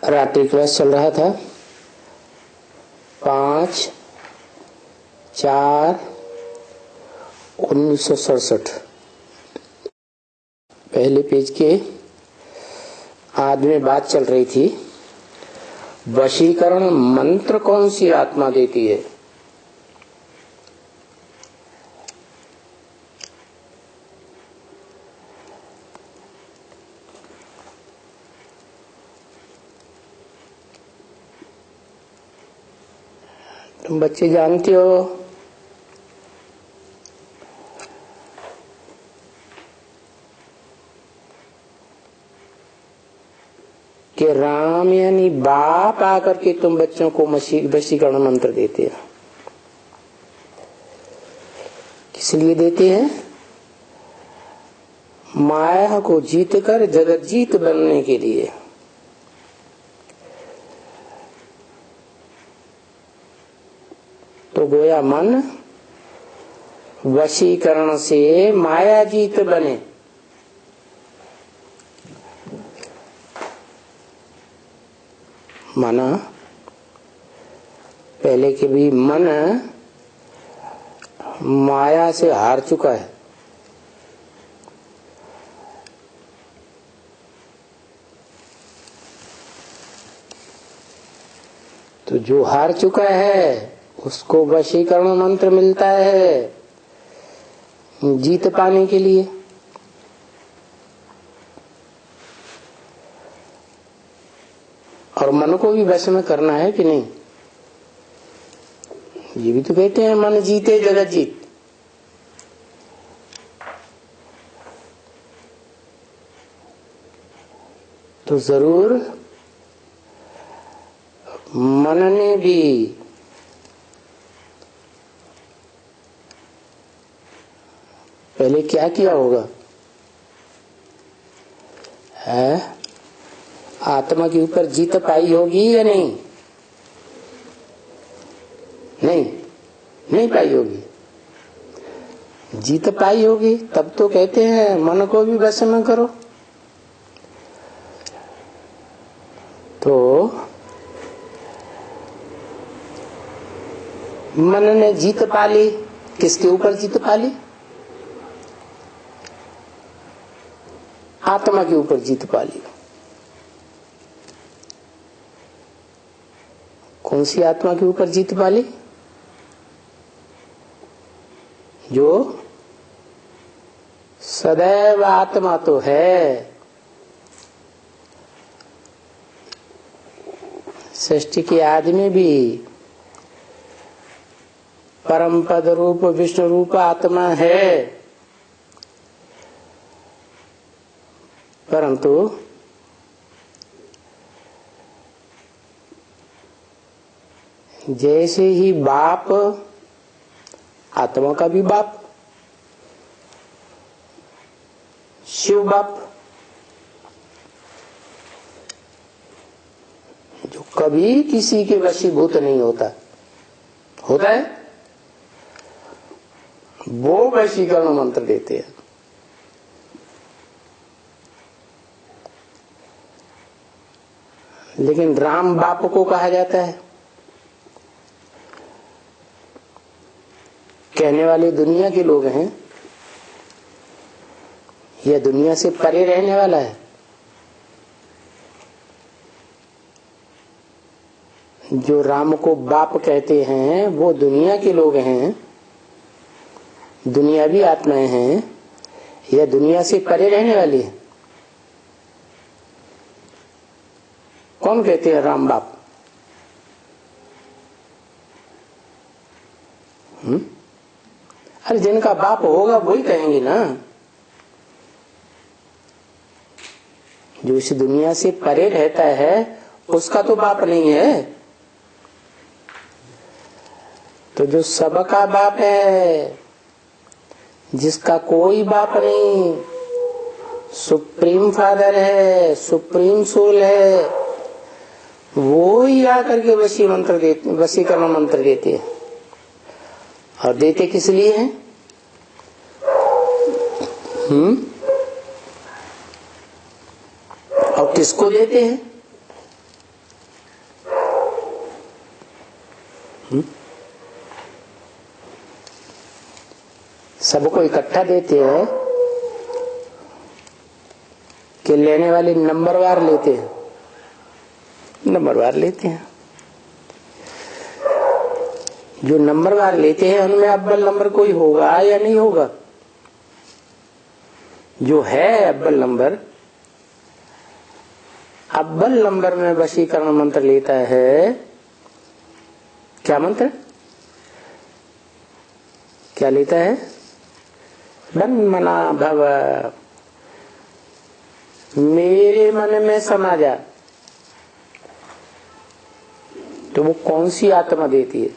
रात्रि क्लास चल रहा था 5/4/1967। पहले पेज के आध में बात चल रही थी, वशीकरण मंत्र कौन सी आत्मा देती है। तुम बच्चे जानते हो कि राम यानी बाप आकर के तुम बच्चों को वशीकरण मंत्र देते हैं। किस लिए देते हैं? माया को जीतकर जगत जीत बनने के लिए। तो गोया मन वशीकरण से माया जीत बने। माना पहले के भी मन माया से हार चुका है, तो जो हार चुका है उसको वशीकरण मंत्र मिलता है जीत पाने के लिए। और मन को भी वश में करना है कि नहीं। ये भी तो कहते हैं मन जीते जगत जीत। तो जरूर मन ने भी पहले क्या किया होगा है? आत्मा के ऊपर जीत पाई होगी या नहीं? नहीं पाई होगी। जीत पाई होगी तब तो कहते हैं मन को भी वश में करो। तो मन ने जीत पा ली। किसके ऊपर जीत पा ली? आत्मा के ऊपर जीत पा ली। कौन सी आत्मा के ऊपर जीत पा ली? जो सदैव आत्मा तो है, सृष्टि के आदि में भी परम पद रूप विष्णु रूप आत्मा है, परंतु जैसे ही बाप, आत्मा का भी बाप शिव बाप, जो कभी किसी के वशीभूत नहीं होता है, वो वशीकरण मंत्र देते हैं। लेकिन राम बाप को कहा जाता है। कहने वाले दुनिया के लोग हैं, यह दुनिया से परे रहने वाला है। जो राम को बाप कहते हैं वो दुनिया के लोग हैं, दुनियावी आत्माएं हैं, यह दुनिया से परे रहने वाली है। कौन कहते हैं राम बाप? अरे जिनका बाप होगा वही कहेंगे ना। जो इस दुनिया से परे रहता है उसका तो बाप नहीं है। तो जो सबका बाप है, जिसका कोई बाप नहीं, सुप्रीम फादर है, सुप्रीम सोल है, वो ही आकर के वशीकरण मंत्र देते हैं। और देते किस लिए हैं? और किसको देते हैं? सबको इकट्ठा देते हैं कि लेने वाले नंबरवार लेते हैं? नंबरवार लेते हैं। जो नंबरवार लेते हैं उनमें अव्वल नंबर कोई होगा या नहीं होगा? जो है अव्वल नंबर, अव्वल नंबर में वशीकरण मंत्र लेता है। क्या मंत्र? क्या लेता है? मना भव, मेरे मन में समा जा। तो वो कौन सी आत्मा देती है?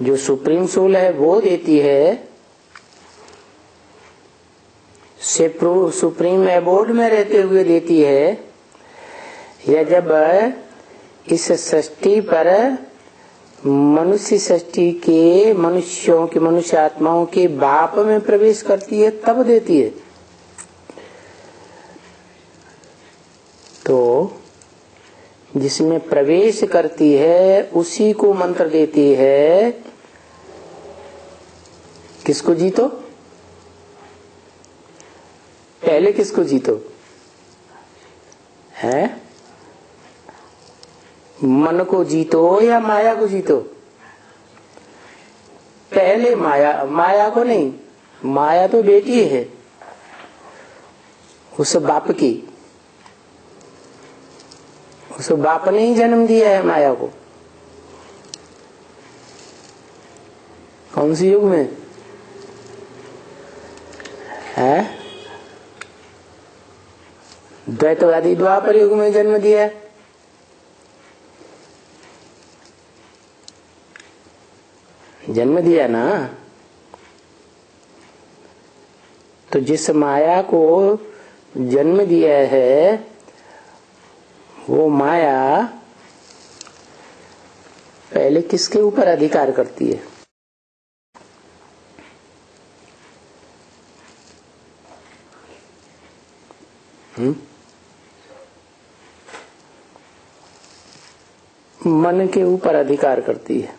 जो सुप्रीम सोल है वो देती है। सुप्रीम एबोर्ड में रहते हुए देती है, या जब इस सृष्टि पर मनुष्य सृष्टि के मनुष्यों के मनुष्य आत्माओं के बाप में प्रवेश करती है तब देती है? तो जिसमें प्रवेश करती है उसी को मंत्र देती है। किसको जीतो? पहले किसको जीतो? है मन को जीतो या माया को जीतो? पहले माया, माया को नहीं। माया तो बेटी है उस बाप की, उस बाप ने ही जन्म दिया है माया को। कौन सी युग में है? द्वैतवादी द्वापर युग में जन्म दिया है। जन्म दिया ना। तो जिस माया को जन्म दिया है वो माया पहले किसके ऊपर अधिकार करती है? मन के ऊपर अधिकार करती है।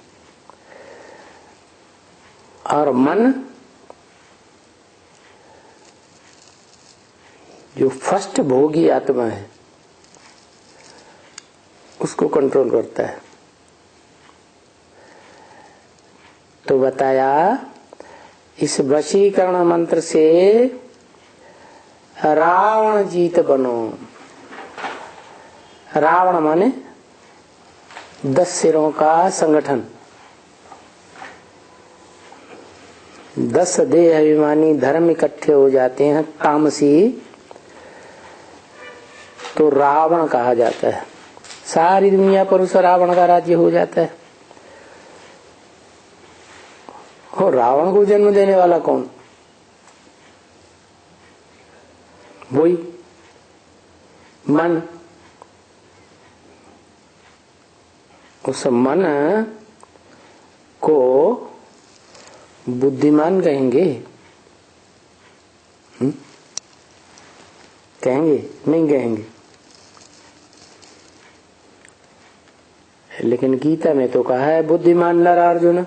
और मन जो फर्स्ट भोगी आत्मा है उसको कंट्रोल करता है। तो बताया इस वशीकरण मंत्र से रावण जीत बनो। रावण माने 10 सिरों का संगठन। 10 देह अभिमानी धर्म इकट्ठे हो जाते हैं तामसी, तो रावण कहा जाता है। सारी दुनिया पर उस रावण का राज्य हो जाता है। और रावण को जन्म देने वाला कौन? वही मन। उस मन को बुद्धिमान कहेंगे? कहेंगे? नहीं कहेंगे। लेकिन गीता में तो कहा है बुद्धिमान नर अर्जुन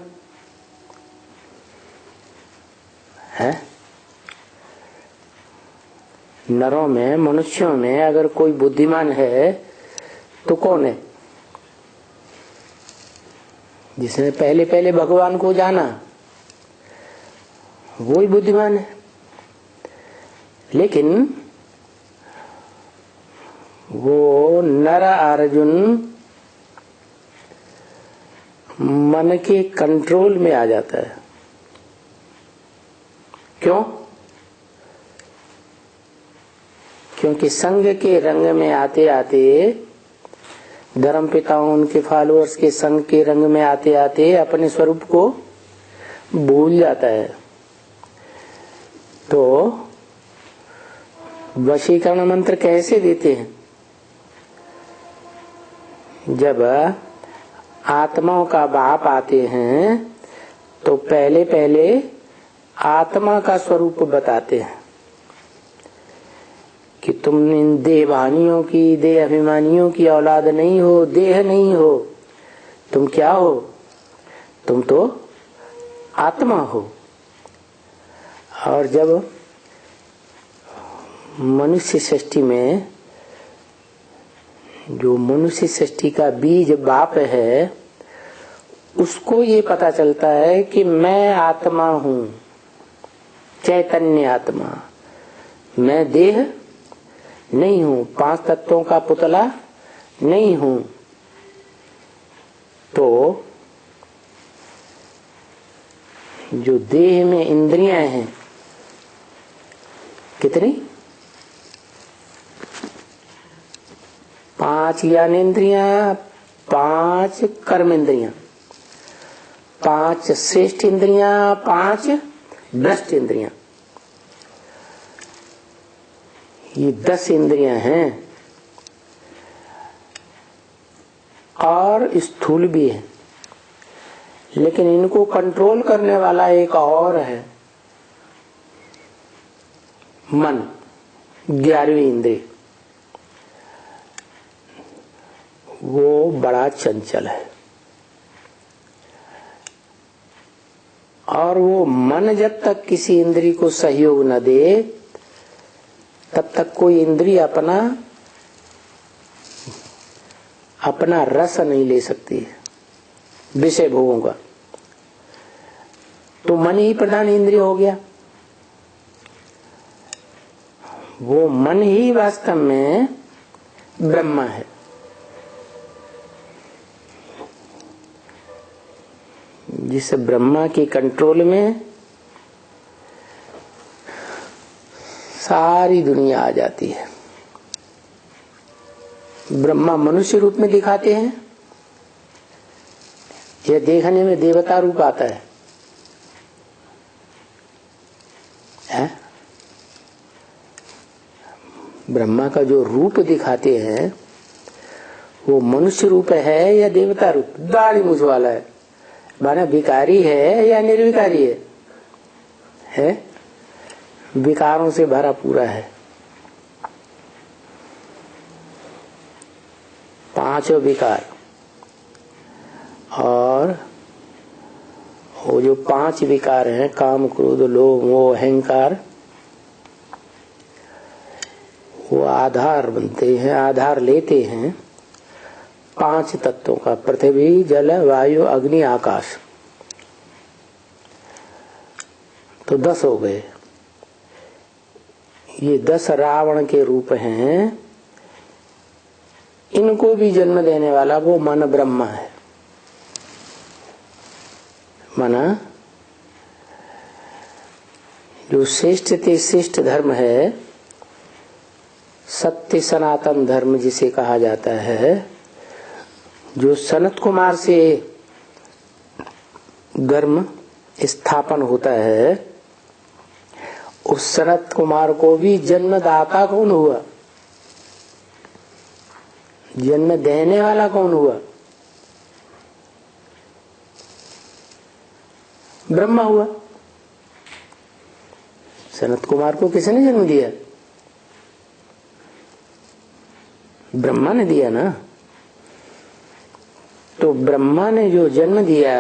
है। नरों में, मनुष्यों में अगर कोई बुद्धिमान है तो कौन है? जिसने पहले पहले भगवान को जाना वो ही बुद्धिमान है। लेकिन वो नर अर्जुन मन के कंट्रोल में आ जाता है। क्यों? क्योंकि संघ के रंग में आते आते, धर्म पिताओं उनके फॉलोअर्स के संघ के रंग में आते आते अपने स्वरूप को भूल जाता है। तो वशीकरण मंत्र कैसे देते हैं? जब आत्माओं का बाप आते हैं तो पहले पहले आत्मा का स्वरूप बताते हैं कि तुम इन देहवानियों की, देह अभिमानियों की औलाद नहीं हो, देह नहीं हो। तुम क्या हो? तुम तो आत्मा हो। और जब मनुष्य सृष्टि में, जो मनुष्य सृष्टि का बीज बाप है, उसको ये पता चलता है कि मैं आत्मा हूं, चैतन्य आत्मा, मैं देह नहीं हूं, 5 तत्वों का पुतला नहीं हूं। तो जो देह में इंद्रियां हैं, कितनी? 5 ज्ञानेंद्रियां, 5 कर्मेंद्रियां, 5 श्रेष्ठ इंद्रियां, 5 भ्रष्ट इंद्रियां। ये 10 इंद्रियां हैं और स्थूल भी है, लेकिन इनको कंट्रोल करने वाला एक और है, मन, 11वीं इंद्रिय। वो बड़ा चंचल है और वो मन जब तक किसी इंद्रिय को सहयोग न दे, तब तक कोई इंद्रिय अपना रस नहीं ले सकती है विषय भोगों का। तो मन ही प्रधान इंद्रिय हो गया। वो मन ही वास्तव में ब्रह्म है। जिस ब्रह्मा के कंट्रोल में सारी दुनिया आ जाती है। ब्रह्मा मनुष्य रूप में दिखाते हैं, यह देखने में देवता रूप आता है, ब्रह्मा का जो रूप दिखाते हैं वो मनुष्य रूप है या देवता रूप? दाढ़ी मूछ वाला है, माना भिखारी है या निर्विकारी है? विकारों से भरा पूरा है। 5 विकार, और वो जो 5 विकार हैं, काम, क्रोध, लोभ, मोह, अहंकार, वो आधार बनते हैं, आधार लेते हैं 5 तत्वों का, पृथ्वी, जल, वायु, अग्नि, आकाश। तो 10 हो गए। ये 10 रावण के रूप हैं। इनको भी जन्म देने वाला वो मन ब्रह्मा है। माना जो श्रेष्ठ ते श्रेष्ठ धर्म है, सत्य सनातन धर्म जिसे कहा जाता है, जो सनत कुमार से धर्म स्थापन होता है, उस सनत कुमार को भी जन्मदाता कौन हुआ? जन्म देने वाला कौन हुआ? ब्रह्मा हुआ। सनत कुमार को किसने जन्म दिया? ब्रह्मा ने दिया ना। तो ब्रह्मा ने जो जन्म दिया,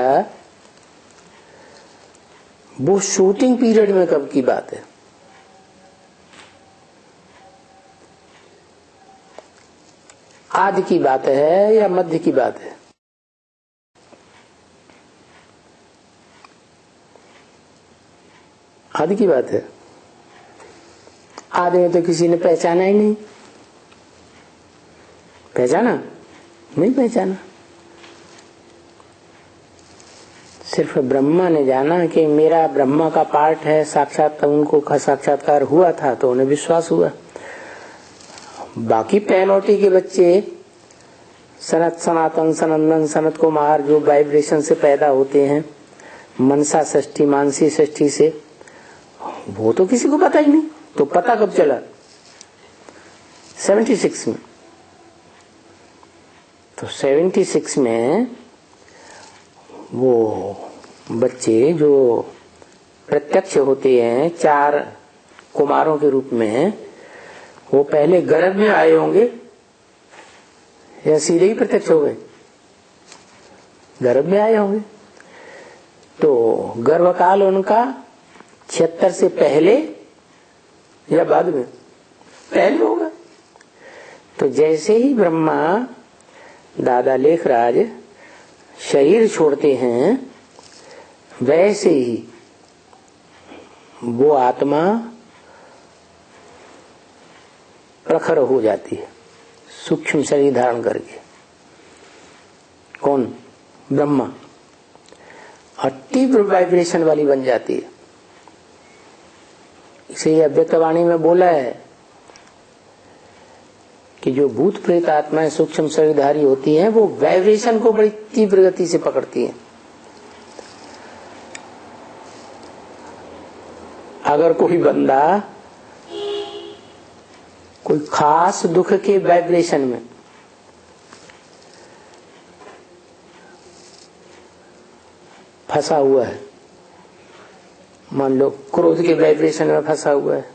वो शूटिंग पीरियड में कब की बात है? आदि की बात है या मध्य की बात है? आदि की बात है। आदि में तो किसी ने पहचाना ही नहीं। पहचाना? नहीं पहचाना। सिर्फ ब्रह्मा ने जाना कि मेरा ब्रह्मा का पार्ट है, साक्षात उनको साक्षात्कार हुआ था तो उन्हें विश्वास हुआ। बाकी पहलौटी के बच्चे सनत, सनातन, सनंदन, सनत कुमार जो वाइब्रेशन से पैदा होते हैं, मनसा षष्ठी, मानसी षष्ठी से, वो तो किसी को पता ही नहीं। तो पता कब चला? 76 में। तो 76 में वो बच्चे जो प्रत्यक्ष होते हैं 4 कुमारों के रूप में, वो पहले गर्भ में आए होंगे या सीधे ही प्रत्यक्ष हो गए? गर्भ में आए होंगे। तो गर्भकाल उनका 76 से पहले या बाद में? पहले होगा। तो जैसे ही ब्रह्मा दादा लेखराज शरीर छोड़ते हैं, वैसे ही वो आत्मा प्रखर हो जाती है, सूक्ष्म शरीर धारण करके। कौन? ब्रह्मा। और तीव्र वाइब्रेशन वाली बन जाती है। इसे अव्यक्तवाणी में बोला है कि जो भूत प्रेत आत्माएं सूक्ष्म शरीरधारी होती हैं, वो वाइब्रेशन को बड़ी तीव्र गति से पकड़ती हैं। अगर कोई बंदा कोई खास दुख के वाइब्रेशन में फंसा हुआ है, मान लो क्रोध के वाइब्रेशन में फंसा हुआ है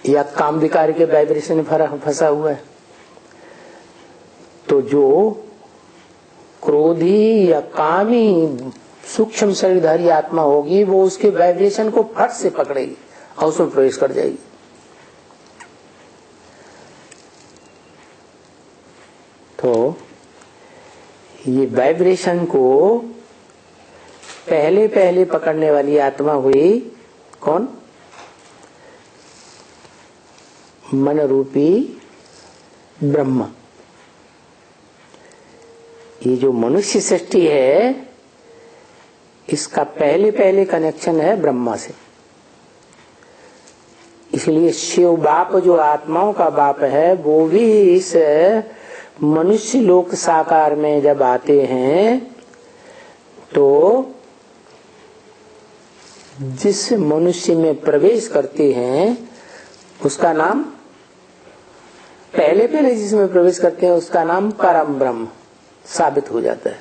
या काम विकार के वाइब्रेशन में फंसा हुआ है, तो जो क्रोधी या कामी सूक्ष्म शरीरधारी आत्मा होगी, वो उसके वाइब्रेशन को फट से पकड़ेगी और उसमें प्रवेश कर जाएगी। तो ये वाइब्रेशन को पहले पहले पकड़ने वाली आत्मा हुई कौन? मन रूपी ब्रह्मा। ये जो मनुष्य सृष्टि है, इसका पहले पहले कनेक्शन है ब्रह्मा से। इसलिए शिव बाप जो आत्माओं का बाप है, वो भी इस मनुष्य लोक साकार में जब आते हैं, तो जिस मनुष्य में प्रवेश करते हैं उसका नाम, पहले पहले जिसमें प्रवेश करते हैं उसका नाम परम ब्रह्म साबित हो जाता है,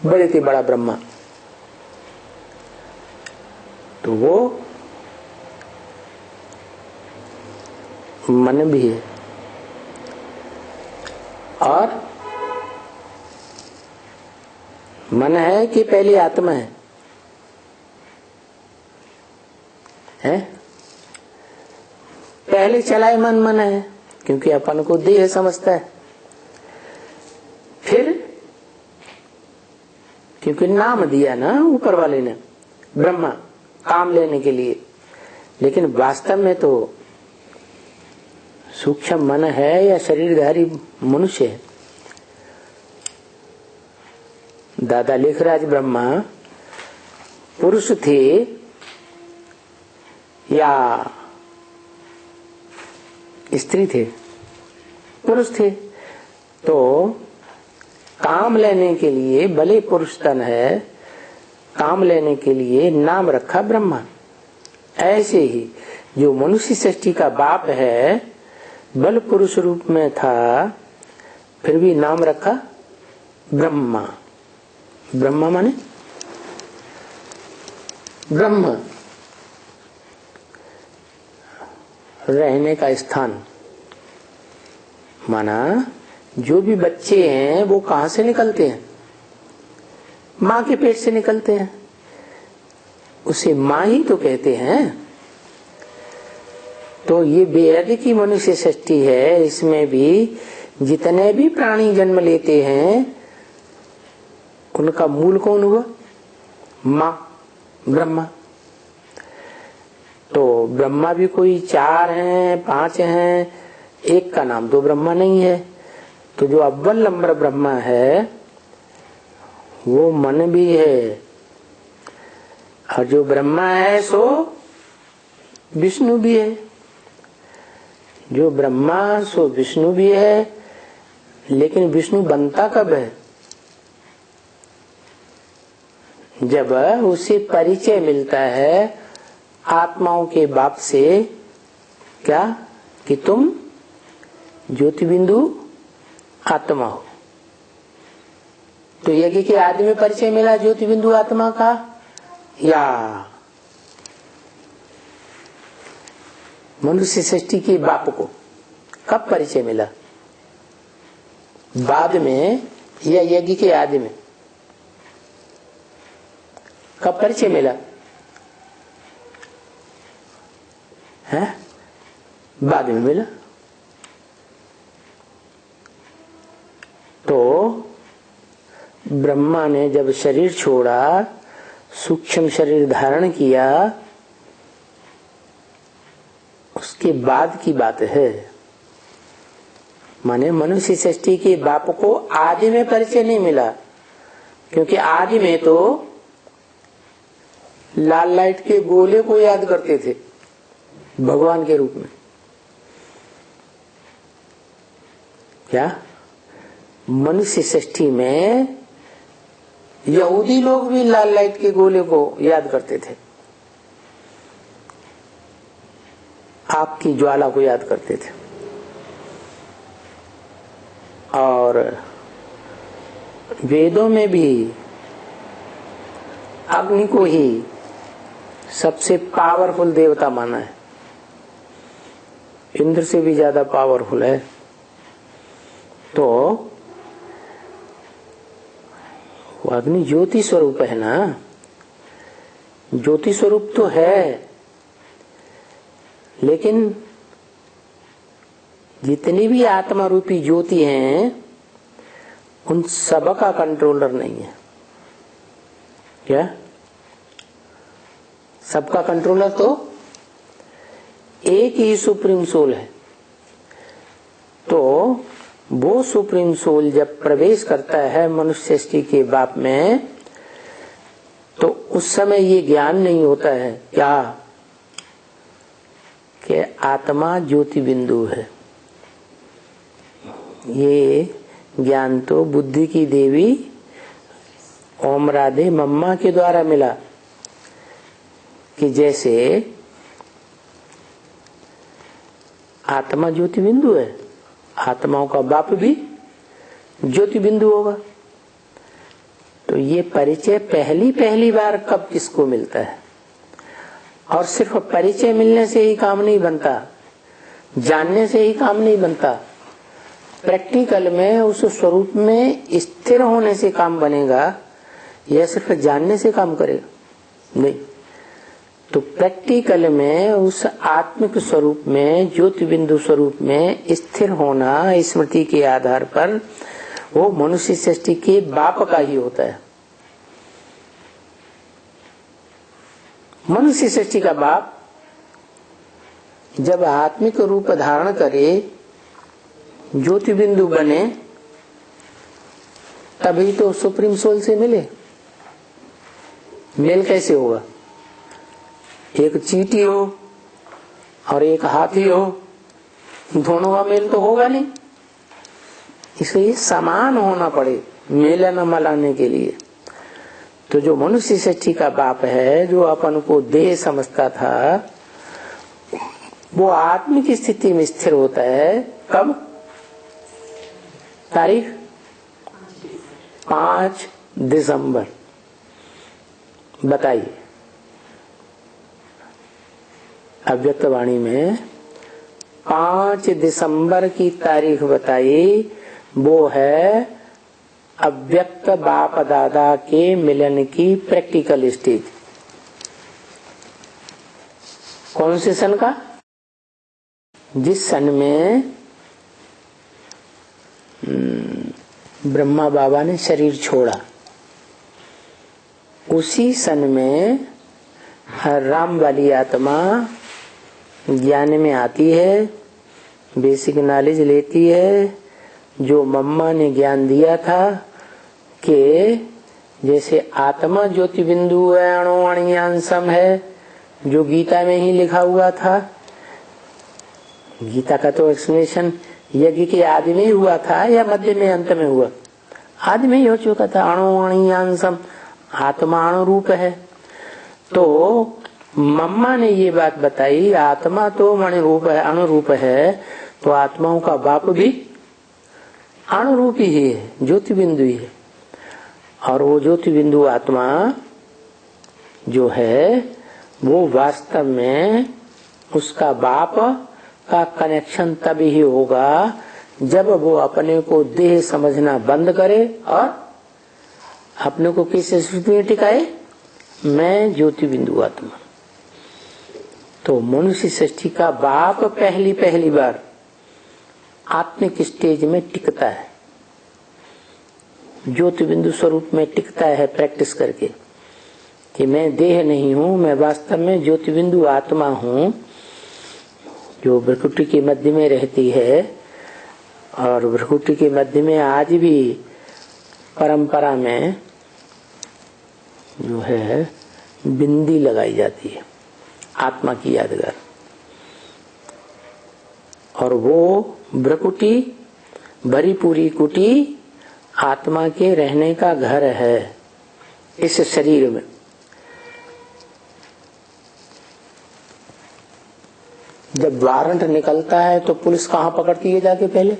बड़े से बड़ा ब्रह्मा। तो वो मन भी है और मन है कि पहली आत्मा है? पहले चलाए मन है, क्योंकि अपन को देह समझता है। फिर क्योंकि नाम दिया ना ऊपर वाले ने, ब्रह्मा, काम लेने के लिए, लेकिन वास्तव में तो सूक्ष्म मन है या शरीरधारी मनुष्य है। दादा लेखराज ब्रह्मा पुरुष थे या स्त्री थे? पुरुष थे। तो काम लेने के लिए, भले पुरुष तन है, काम लेने के लिए नाम रखा ब्रह्मा। ऐसे ही जो मनुष्य सृष्टि का बाप है, बल पुरुष रूप में था, फिर भी नाम रखा ब्रह्मा। ब्रह्मा माने ब्रह्म, रहने का स्थान। माना जो भी बच्चे हैं वो कहां से निकलते हैं? माँ के पेट से निकलते हैं, उसे माँ ही तो कहते हैं। तो ये बेहद की मनुष्य सृष्टि है, इसमें भी जितने भी प्राणी जन्म लेते हैं उनका मूल कौन हुआ? माँ, ब्रह्मा। तो ब्रह्मा भी कोई 4 हैं, 5 हैं, एक का नाम तो ब्रह्मा नहीं है। तो जो अव्वल नंबर ब्रह्मा है वो मन भी है, और जो ब्रह्मा है सो विष्णु भी है। जो ब्रह्मा सो विष्णु भी है, लेकिन विष्णु बनता कब है? जब उसे परिचय मिलता है आत्माओं के बाप से, क्या कि तुम ज्योति बिंदु आत्मा हो। तो यज्ञ के आदि में परिचय मिला ज्योति बिंदु आत्मा का, या मनुष्य सृष्टि के बाप को कब परिचय मिला? बाद में या यज्ञ के आदि में? कब परिचय मिला है? बाद में मिला। तो ब्रह्मा ने जब शरीर छोड़ा, सूक्ष्म शरीर धारण किया, उसके बाद की बात है। माने मनुष्य सृष्टि के बाप को आदि में परिचय नहीं मिला, क्योंकि आदि में तो लाल लाइट के गोले को याद करते थे भगवान के रूप में। क्या मनुष्य सृष्टि में यहूदी लोग भी लाल लाइट के गोले को याद करते थे, आपकी ज्वाला को याद करते थे। और वेदों में भी अग्नि को ही सबसे पावरफुल देवता माना है, इंद्र से भी ज्यादा पावरफुल है। तो वो अग्नि ज्योति स्वरूप है ना, ज्योति स्वरूप तो है, लेकिन जितनी भी आत्मा रूपी ज्योति हैं उन सब का कंट्रोलर नहीं है। क्या सबका कंट्रोलर तो एक ही सुप्रीम सोल है। तो वो सुप्रीम सोल जब प्रवेश करता है मनुष्य सृष्टि के बाप में, तो उस समय ये ज्ञान नहीं होता है क्या कि आत्मा ज्योति बिंदु है। ये ज्ञान तो बुद्धि की देवी ओम राधे मम्मा के द्वारा मिला, कि जैसे आत्मा ज्योति बिंदु है, आत्माओं का बाप भी ज्योति बिंदु होगा। तो ये परिचय पहली बार कब किसको मिलता है? और सिर्फ परिचय मिलने से ही काम नहीं बनता, जानने से ही काम नहीं बनता, प्रैक्टिकल में उस स्वरूप में स्थिर होने से काम बनेगा, यह सिर्फ जानने से काम करेगा नहीं। तो प्रैक्टिकल में उस आत्मिक स्वरूप में, ज्योति बिंदु स्वरूप में स्थिर होना स्मृति के आधार पर, वो मनुष्य सृष्टि के बाप का ही होता है। मनुष्य सृष्टि का बाप जब आत्मिक रूप धारण करे, ज्योति बिंदु बने, तभी तो सुप्रीम सोल से मिले। मेल कैसे होगा? एक चींटी हो और एक हाथी हो, दोनों का मेल तो होगा नहीं। इसलिए समान होना पड़े मेलन मलाने के लिए। तो जो मनुष्य सृष्टि का बाप है, जो अपन को देह समझता था, वो आत्मिक स्थिति में स्थिर होता है। कब? तारीख 5 दिसंबर। बताइए, अव्यक्तवाणी में 5 दिसंबर की तारीख बताई। वो है अव्यक्त बाप दादा के मिलन की प्रैक्टिकल स्टेज। कौन से सन का? जिस सन में ब्रह्मा बाबा ने शरीर छोड़ा, उसी सन में राम वाली आत्मा ज्ञान में आती है, बेसिक नॉलेज लेती है। जो मम्मा ने ज्ञान दिया था कि जैसे आत्मा ज्योति बिंदु है, अणु अणियांशम है, जो गीता में ही लिखा हुआ था। गीता का तो एक्सप्लेनेशन यज्ञ के आदि में ही हुआ था या मध्य में अंत में हुआ? आदि में ही हो चुका था। अणु अणियांशम, आत्मा अणु रूप है। तो मम्मा ने ये बात बताई, आत्मा तो मणि रूप है, अणु रूप है, तो आत्माओं का बाप भी अणु रूप ही है, ज्योति बिंदु ही है। और वो ज्योति बिंदु आत्मा जो है, वो वास्तव में उसका बाप का कनेक्शन तभी ही होगा जब वो अपने को देह समझना बंद करे और अपने को किस स्थिति में टिकाए, मैं ज्योति बिंदु आत्मा। तो मनुष्य सृष्टि का बाप पहली बार आत्मिक स्टेज में टिकता है, ज्योति बिंदु स्वरूप में टिकता है प्रैक्टिस करके कि मैं देह नहीं हूँ, मैं वास्तव में ज्योति बिंदु आत्मा हूँ जो भ्रकुटी के मध्य में रहती है। और भ्रकुटी के मध्य में आज भी परंपरा में जो है बिंदी लगाई जाती है आत्मा की यादगार, और वो भ्रकुटी भरी पूरी कुटी आत्मा के रहने का घर है इस शरीर में। जब वारंट निकलता है तो पुलिस कहाँ पकड़ती है जाके पहले?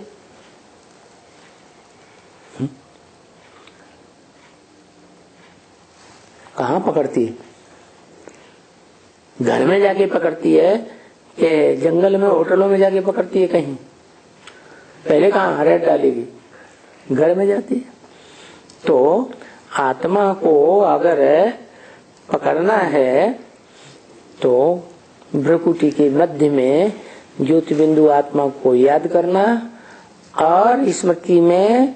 कहाँ पकड़ती है? घर में जाके पकड़ती है कि जंगल में होटलों में जाके पकड़ती है? कहीं पहले कहाँ रेड डालेगी? घर में जाती है। तो आत्मा को अगर पकड़ना है तो भ्रकुटी के मध्य में ज्योति बिंदु आत्मा को याद करना और स्मृति में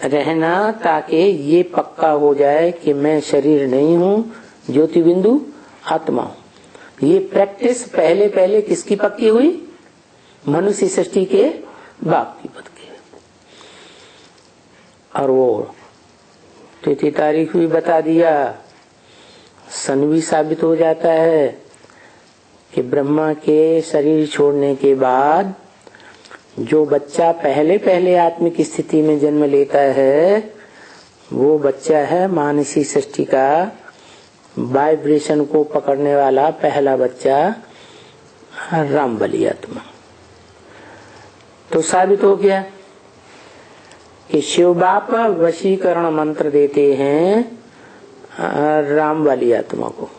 रहना, ताकि ये पक्का हो जाए कि मैं शरीर नहीं हूँ, ज्योति बिंदु आत्मा हूँ। ये प्रैक्टिस पहले किसकी पक्की हुई? मनुष्य सृष्टि के बाप की पक्की। और वो तिथि तारीख भी बता दिया, सन भी साबित हो जाता है कि ब्रह्मा के शरीर छोड़ने के बाद जो बच्चा पहले आत्मिक स्थिति में जन्म लेता है वो बच्चा है मानसी सृष्टि का वाइब्रेशन को पकड़ने वाला पहला बच्चा, राम बलि आत्मा। तो साबित हो गया कि शिव बाप वशीकरण मंत्र देते हैं राम वाली आत्मा को,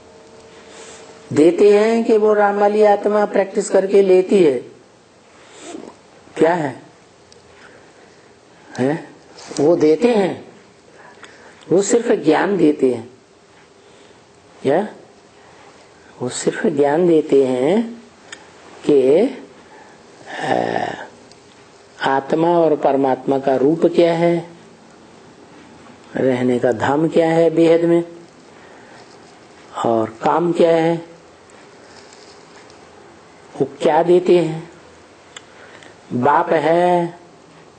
देते हैं कि वो राम वाली आत्मा प्रैक्टिस करके लेती है। क्या है? वो देते हैं, वो सिर्फ ज्ञान देते हैं। क्या? वो सिर्फ ज्ञान देते हैं कि आत्मा और परमात्मा का रूप क्या है, रहने का धाम क्या है बेहद में, और काम क्या है, वो क्या देते हैं। बाप है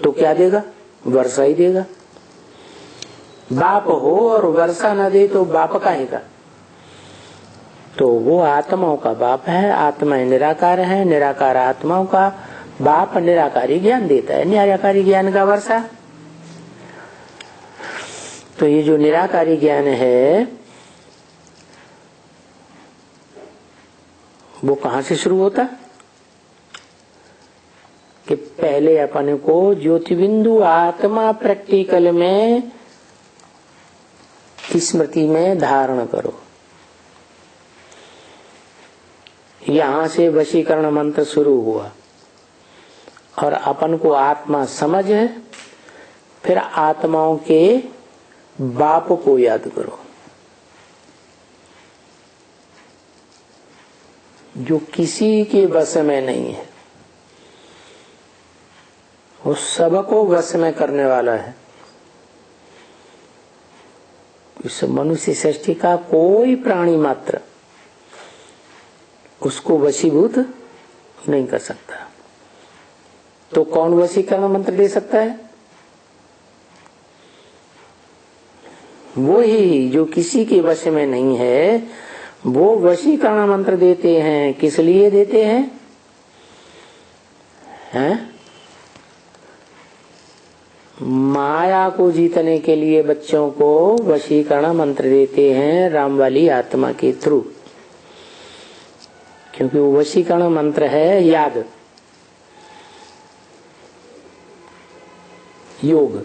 तो क्या देगा? वर्षा ही देगा। बाप हो और वर्षा न दे तो बाप काहेगा? तो वो आत्माओं का बाप है, आत्माएं निराकार है, निराकार आत्माओं का बाप निराकारी ज्ञान देता है, निराकारी ज्ञान का वर्षा। तो ये जो निराकारी ज्ञान है वो कहां से शुरू होता? कि पहले अपन को ज्योति बिंदु आत्मा प्रैक्टिकल में स्मृति में धारण करो। यहां से वशीकरण मंत्र शुरू हुआ और अपन को आत्मा समझ है, फिर आत्माओं के बाप को याद करो जो किसी के वश में नहीं है, वो सबको वश में करने वाला है। इस मनुष्य सृष्टि का कोई प्राणी मात्र उसको वशीभूत नहीं कर सकता। तो कौन वशीकरण मंत्र दे सकता है? वो ही जो किसी के वश में नहीं है, वो वशीकरण मंत्र देते हैं। किस लिए देते हैं? माया को जीतने के लिए बच्चों को वशीकरण मंत्र देते हैं राम वाली आत्मा के थ्रू, क्योंकि वो वशीकरण मंत्र है याद, योग।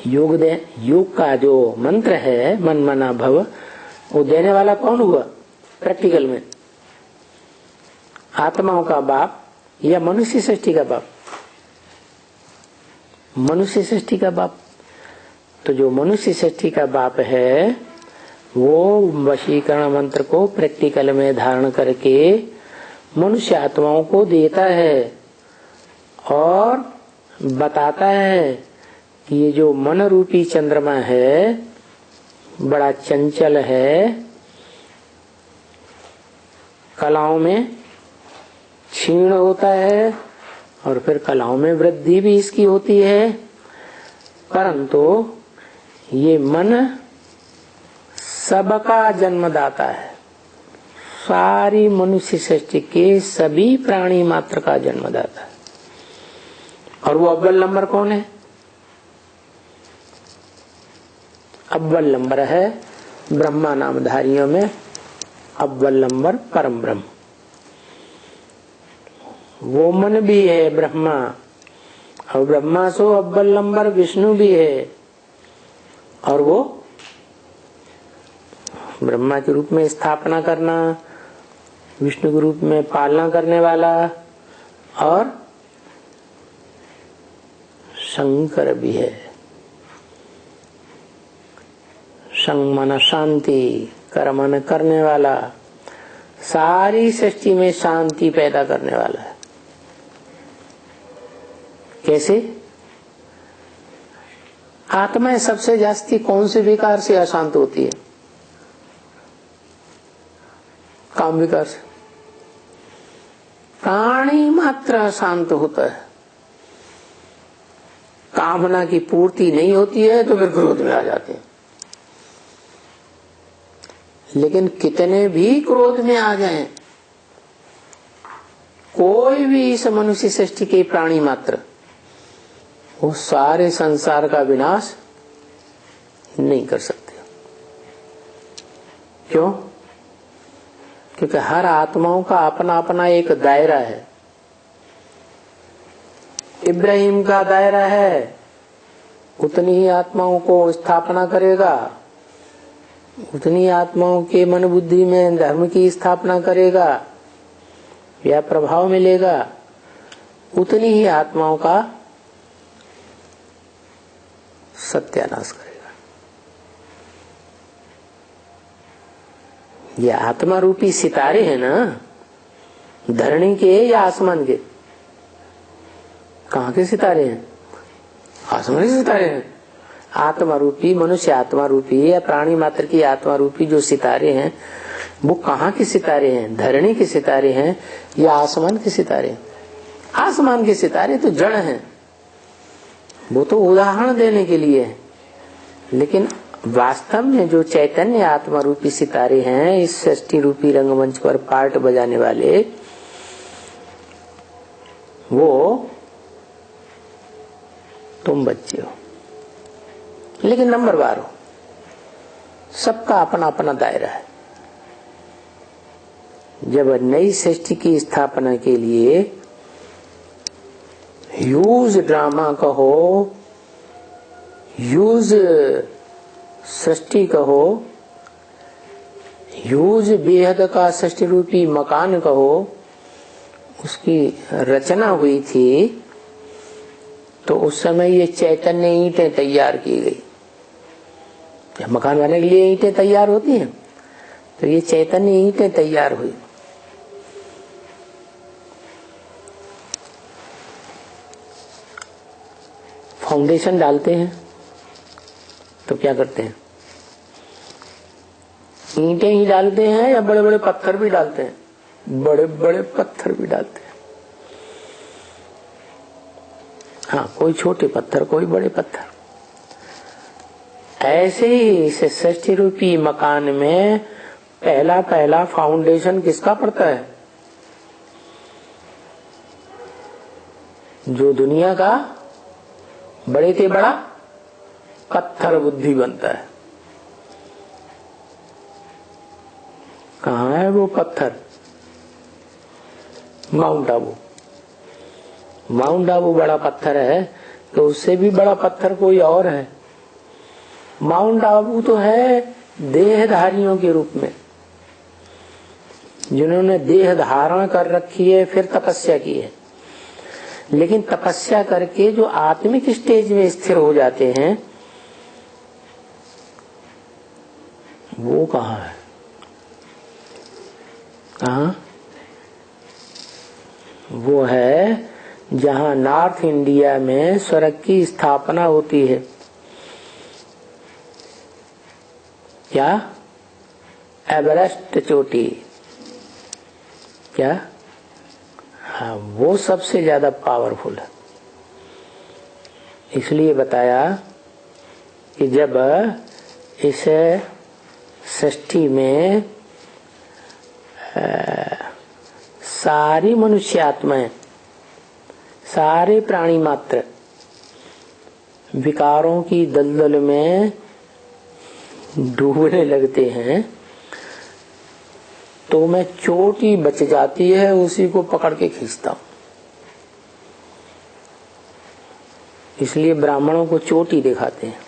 योग का जो मंत्र है मन मना भव, वो देने वाला कौन हुआ? प्रैक्टिकल में, आत्माओं का बाप या मनुष्य सृष्टि का बाप? मनुष्य सृष्टि का बाप। तो जो मनुष्य सृष्टि का बाप है वो वशीकरण मंत्र को प्रैक्टिकल में धारण करके मनुष्य आत्माओं को देता है और बताता है कि ये जो मन रूपी चंद्रमा है बड़ा चंचल है, कलाओं में क्षीण होता है और फिर कलाओं में वृद्धि भी इसकी होती है, परंतु ये मन सबका जन्मदाता है। सारी मनुष्य सृष्टि के सभी प्राणी मात्र का जन्मदाता है। और वो अव्वल नंबर कौन है? अव्वल नंबर है ब्रह्मा नामधारियों में अव्वल नंबर परम ब्रह्म। वो मन भी है ब्रह्मा, और ब्रह्मा सो अव्वल नंबर विष्णु भी है, और वो ब्रह्मा के रूप में स्थापना करना, विष्णु के रूप में पालना करने वाला, और शंकर भी है। संग मन शांति, कर मन करने वाला, सारी सृष्टि में शांति पैदा करने वाला है। कैसे? आत्मा सबसे जास्ती कौन से विकार से अशांत होती है? काम विकार से। प्राणी मात्र अशांत होता है। कामना की पूर्ति नहीं होती है तो फिर क्रोध में आ जाते हैं। लेकिन कितने भी क्रोध में आ जाएं, कोई भी इस मनुष्य सृष्टि के प्राणी मात्र वो सारे संसार का विनाश नहीं कर सकते। क्यों? क्योंकि हर आत्माओं का अपना अपना एक दायरा है। इब्राहिम का दायरा है, उतनी ही आत्माओं को स्थापना करेगा, उतनी आत्माओं के मन बुद्धि में धर्म की स्थापना करेगा या प्रभाव मिलेगा, उतनी ही आत्माओं का सत्यानाश करेगा। ये आत्मा रूपी सितारे हैं ना, धरणी के या आसमान के? कहाँ के सितारे हैं? आसमान के सितारे हैं। आत्मा रूपी, मनुष्य आत्मा रूपी या प्राणी मात्र की आत्मा रूपी जो सितारे हैं वो कहाँ के सितारे हैं? धरणी के सितारे हैं या आसमान के सितारे? आसमान के सितारे तो जड़ हैं, वो तो उदाहरण देने के लिए है। लेकिन वास्तव में जो चैतन्य आत्मा रूपी सितारे हैं, इस सृष्टि रूपी रंगमंच पर पार्ट बजाने वाले, वो तुम बच्चे हो, लेकिन नंबरवार हो। सबका अपना अपना दायरा है। जब नई सृष्टि की स्थापना के लिए ह्यूज ड्रामा कहो, ह्यूज सृष्टि कहो, ह्यूज बेहद का सृष्टि रूपी मकान कहो, उसकी रचना हुई थी, तो उस समय ये चैतन्य ईंटें तैयार की गई। जब मकान बनाने के लिए ईंटें तैयार होती हैं, तो ये चैतन्य ईंटें तैयार हुई। फाउंडेशन डालते हैं तो क्या करते हैं? ईंटें ही डालते हैं या बड़े बड़े पत्थर भी डालते हैं? बड़े बड़े पत्थर भी डालते हैं। हाँ, कोई छोटे पत्थर, कोई बड़े पत्थर। ऐसे ही इस सृष्टि रूपी मकान में पहला पहला फाउंडेशन किसका पड़ता है? जो दुनिया का बड़े से बड़ा पत्थर बुद्धि बनता है। कहाँ है वो पत्थर? माउंट आबू। माउंट आबू बड़ा पत्थर है, तो उससे भी बड़ा पत्थर कोई और है। माउंट आबू तो है देहधारियों के रूप में, जिन्होंने देह धारण कर रखी है फिर तपस्या की है, लेकिन तपस्या करके जो आत्मिक स्टेज में स्थिर हो जाते हैं वो कहाँ है? कहाँ? वो है जहाँ नॉर्थ इंडिया में स्वर्ग की स्थापना होती है। क्या? एवरेस्ट चोटी। क्या? हाँ, वो सबसे ज्यादा पावरफुल है। इसलिए बताया कि जब इस सृष्टि में सारी मनुष्य आत्माएं, सारे प्राणी मात्र विकारों की दलदल में डूबने लगते हैं तो मैं चोटी बच जाती है उसी को पकड़ के खींचता हूं। इसलिए ब्राह्मणों को चोटी दिखाते हैं।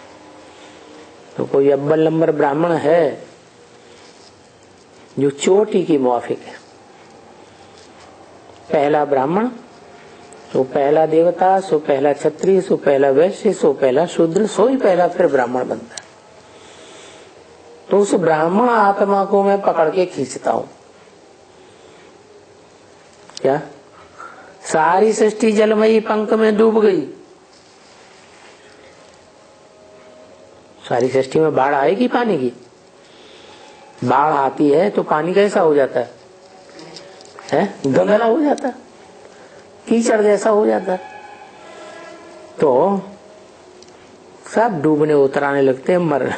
तो कोई अव्वल नंबर ब्राह्मण है जो चोटी की मुआफिक है। पहला ब्राह्मण, सो पहला देवता, सो पहला क्षत्रिय, सो पहला वैश्य, सो पहला शूद्र, सो ही पहला फिर ब्राह्मण बनता है। तो उस ब्राह्मण आत्मा को मैं पकड़ के खींचता हूं। क्या? सारी सृष्टि जलमयी पंख में डूब गई। सारी सृष्टि में बाढ़ आएगी पानी की? बाढ़ आती है तो पानी कैसा हो जाता है? गंदला हो जाता, कीचड़ जैसा हो जाता। तो सब डूबने उतराने लगते, मर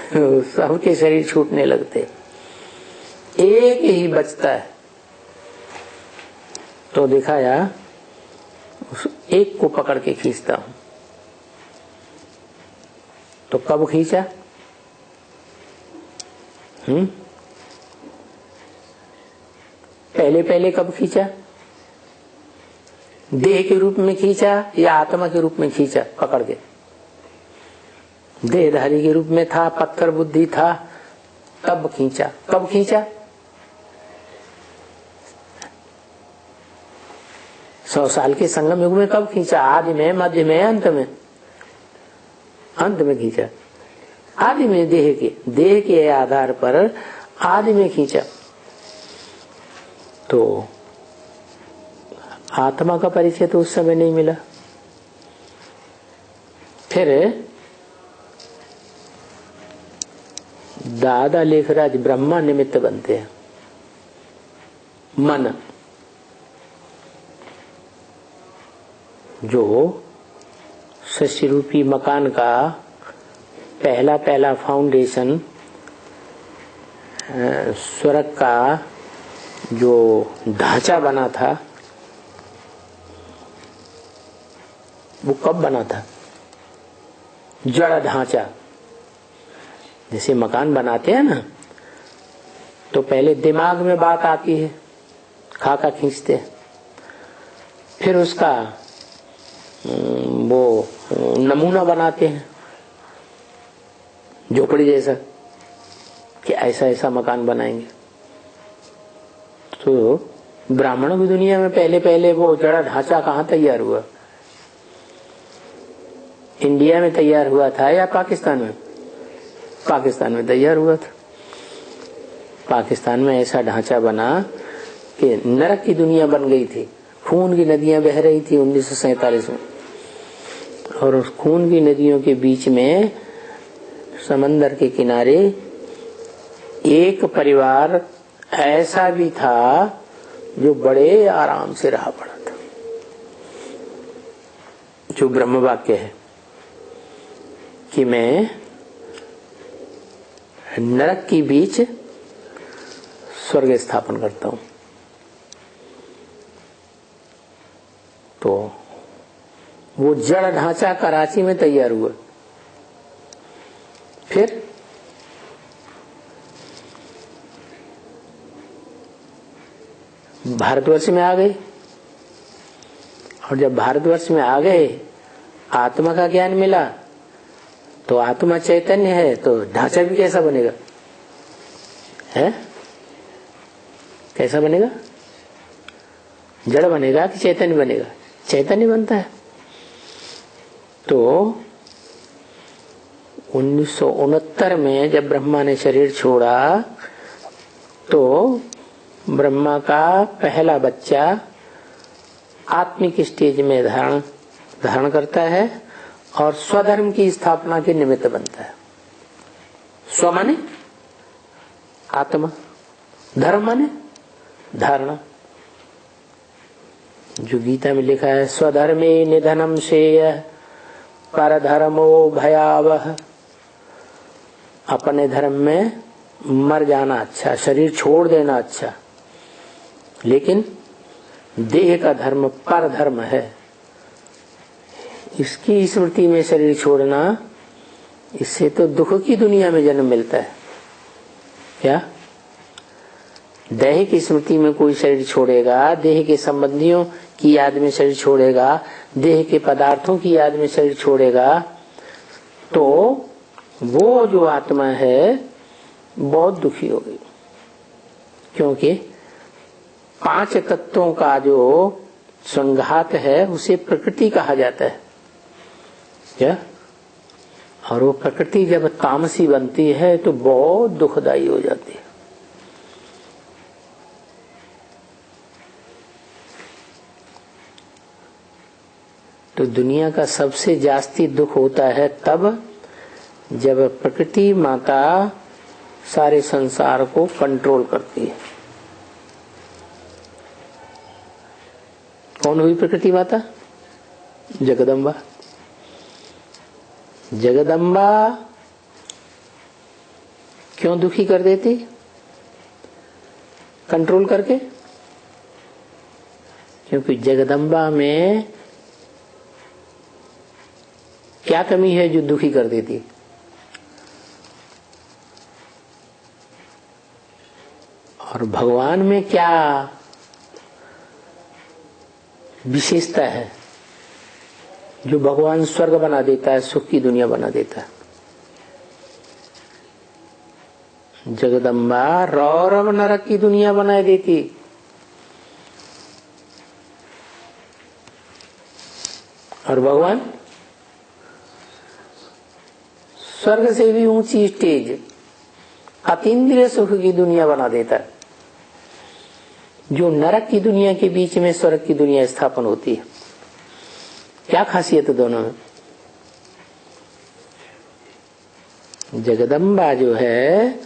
सबके शरीर छूटने लगते, एक ही बचता है। तो दिखाया उस एक को पकड़ के खींचता हूं। तो कब खींचा? पहले पहले कब खींचा? देह के रूप में खींचा या आत्मा के रूप में खींचा? पकड़ के देहधारी के रूप में था, पत्थर बुद्धि था, तब खींचा। कब खींचा? 100 साल के संगम युग में कब खींचा? आदि में, मध्य में, अंत में? अंत में खींचा। आदि में देह के आधार पर आदि में खींचा। तो आत्मा का परिचय तो उस समय नहीं मिला। फिर दादा लेखराज ब्रह्मा निमित्त बनते हैं। मन जो सृष्टि रूपी मकान का पहला फाउंडेशन, स्वर्ग का जो ढांचा बना था वो कब बना था? जड़ ढांचा। जैसे मकान बनाते हैं ना, तो पहले दिमाग में बात आती है, खाका खींचते हैं, फिर उसका वो नमूना बनाते हैं झोपड़ी जैसा कि ऐसा ऐसा मकान बनाएंगे। तो ब्राह्मणों की दुनिया में पहले वो जड़ा ढांचा कहाँ तैयार हुआ? इंडिया में तैयार हुआ था या पाकिस्तान में? पाकिस्तान में तैयार हुआ था। पाकिस्तान में ऐसा ढांचा बना कि नरक की दुनिया बन गई थी। खून की नदियां बह रही थी 1947 में, और उस खून की नदियों के बीच में समंदर के किनारे एक परिवार ऐसा भी था जो बड़े आराम से रहा पड़ा था, जो ब्रह्म वाक्य है कि मैं नरक के बीच स्वर्ग स्थापन करता हूं। तो वो जड़ ढांचा कराची में तैयार हुआ। फिर भारतवर्ष में आ गए, और जब भारतवर्ष में आ गए आत्मा का ज्ञान मिला, तो आत्मा चैतन्य है तो ढांचा भी कैसा बनेगा? है कैसा बनेगा? जड़ बनेगा कि चैतन्य बनेगा? चैतन्य बनता है। तो 1969 में जब ब्रह्मा ने शरीर छोड़ा तो ब्रह्मा का पहला बच्चा आत्मिक स्टेज में धारण करता है और स्वधर्म की स्थापना के निमित्त बनता है। स्व माने आत्मा, धर्म माने धारणा। जो गीता में लिखा है, स्वधर्मे निधनम श्रेय परधर्मो भयावह। अपने धर्म में मर जाना अच्छा, शरीर छोड़ देना अच्छा, लेकिन देह का धर्म पर धर्म है। इसकी स्मृति में शरीर छोड़ना, इससे तो दुख की दुनिया में जन्म मिलता है। क्या देह की स्मृति में कोई शरीर छोड़ेगा, देह के संबंधियों की याद में शरीर छोड़ेगा, देह के पदार्थों की याद में शरीर छोड़ेगा, तो वो जो आत्मा है बहुत दुखी होगी। क्योंकि 5 तत्वों का जो संघात है उसे प्रकृति कहा जाता है। क्या? और वो प्रकृति जब तामसी बनती है तो बहुत दुखदाई हो जाती है। तो दुनिया का सबसे जास्ती दुख होता है तब जब प्रकृति माता सारे संसार को कंट्रोल करती है। कौन हुई प्रकृति माता? जगदम्बा। जगदम्बा क्यों दुखी कर देती कंट्रोल करके? क्योंकि जगदम्बा में क्या कमी है जो दुखी कर देती? और भगवान में क्या विशेषता है जो भगवान स्वर्ग बना देता है, सुख की दुनिया बना देता है? जगदम्बा रौरव नरक की दुनिया बना देती। और भगवान स्वर्ग से भी ऊंची स्टेज, अतीन्द्रिय सुख की दुनिया बना देता है। जो नरक की दुनिया के बीच में स्वर्ग की दुनिया स्थापन होती है। क्या खासियत है दोनों में? जगदम्बा जो है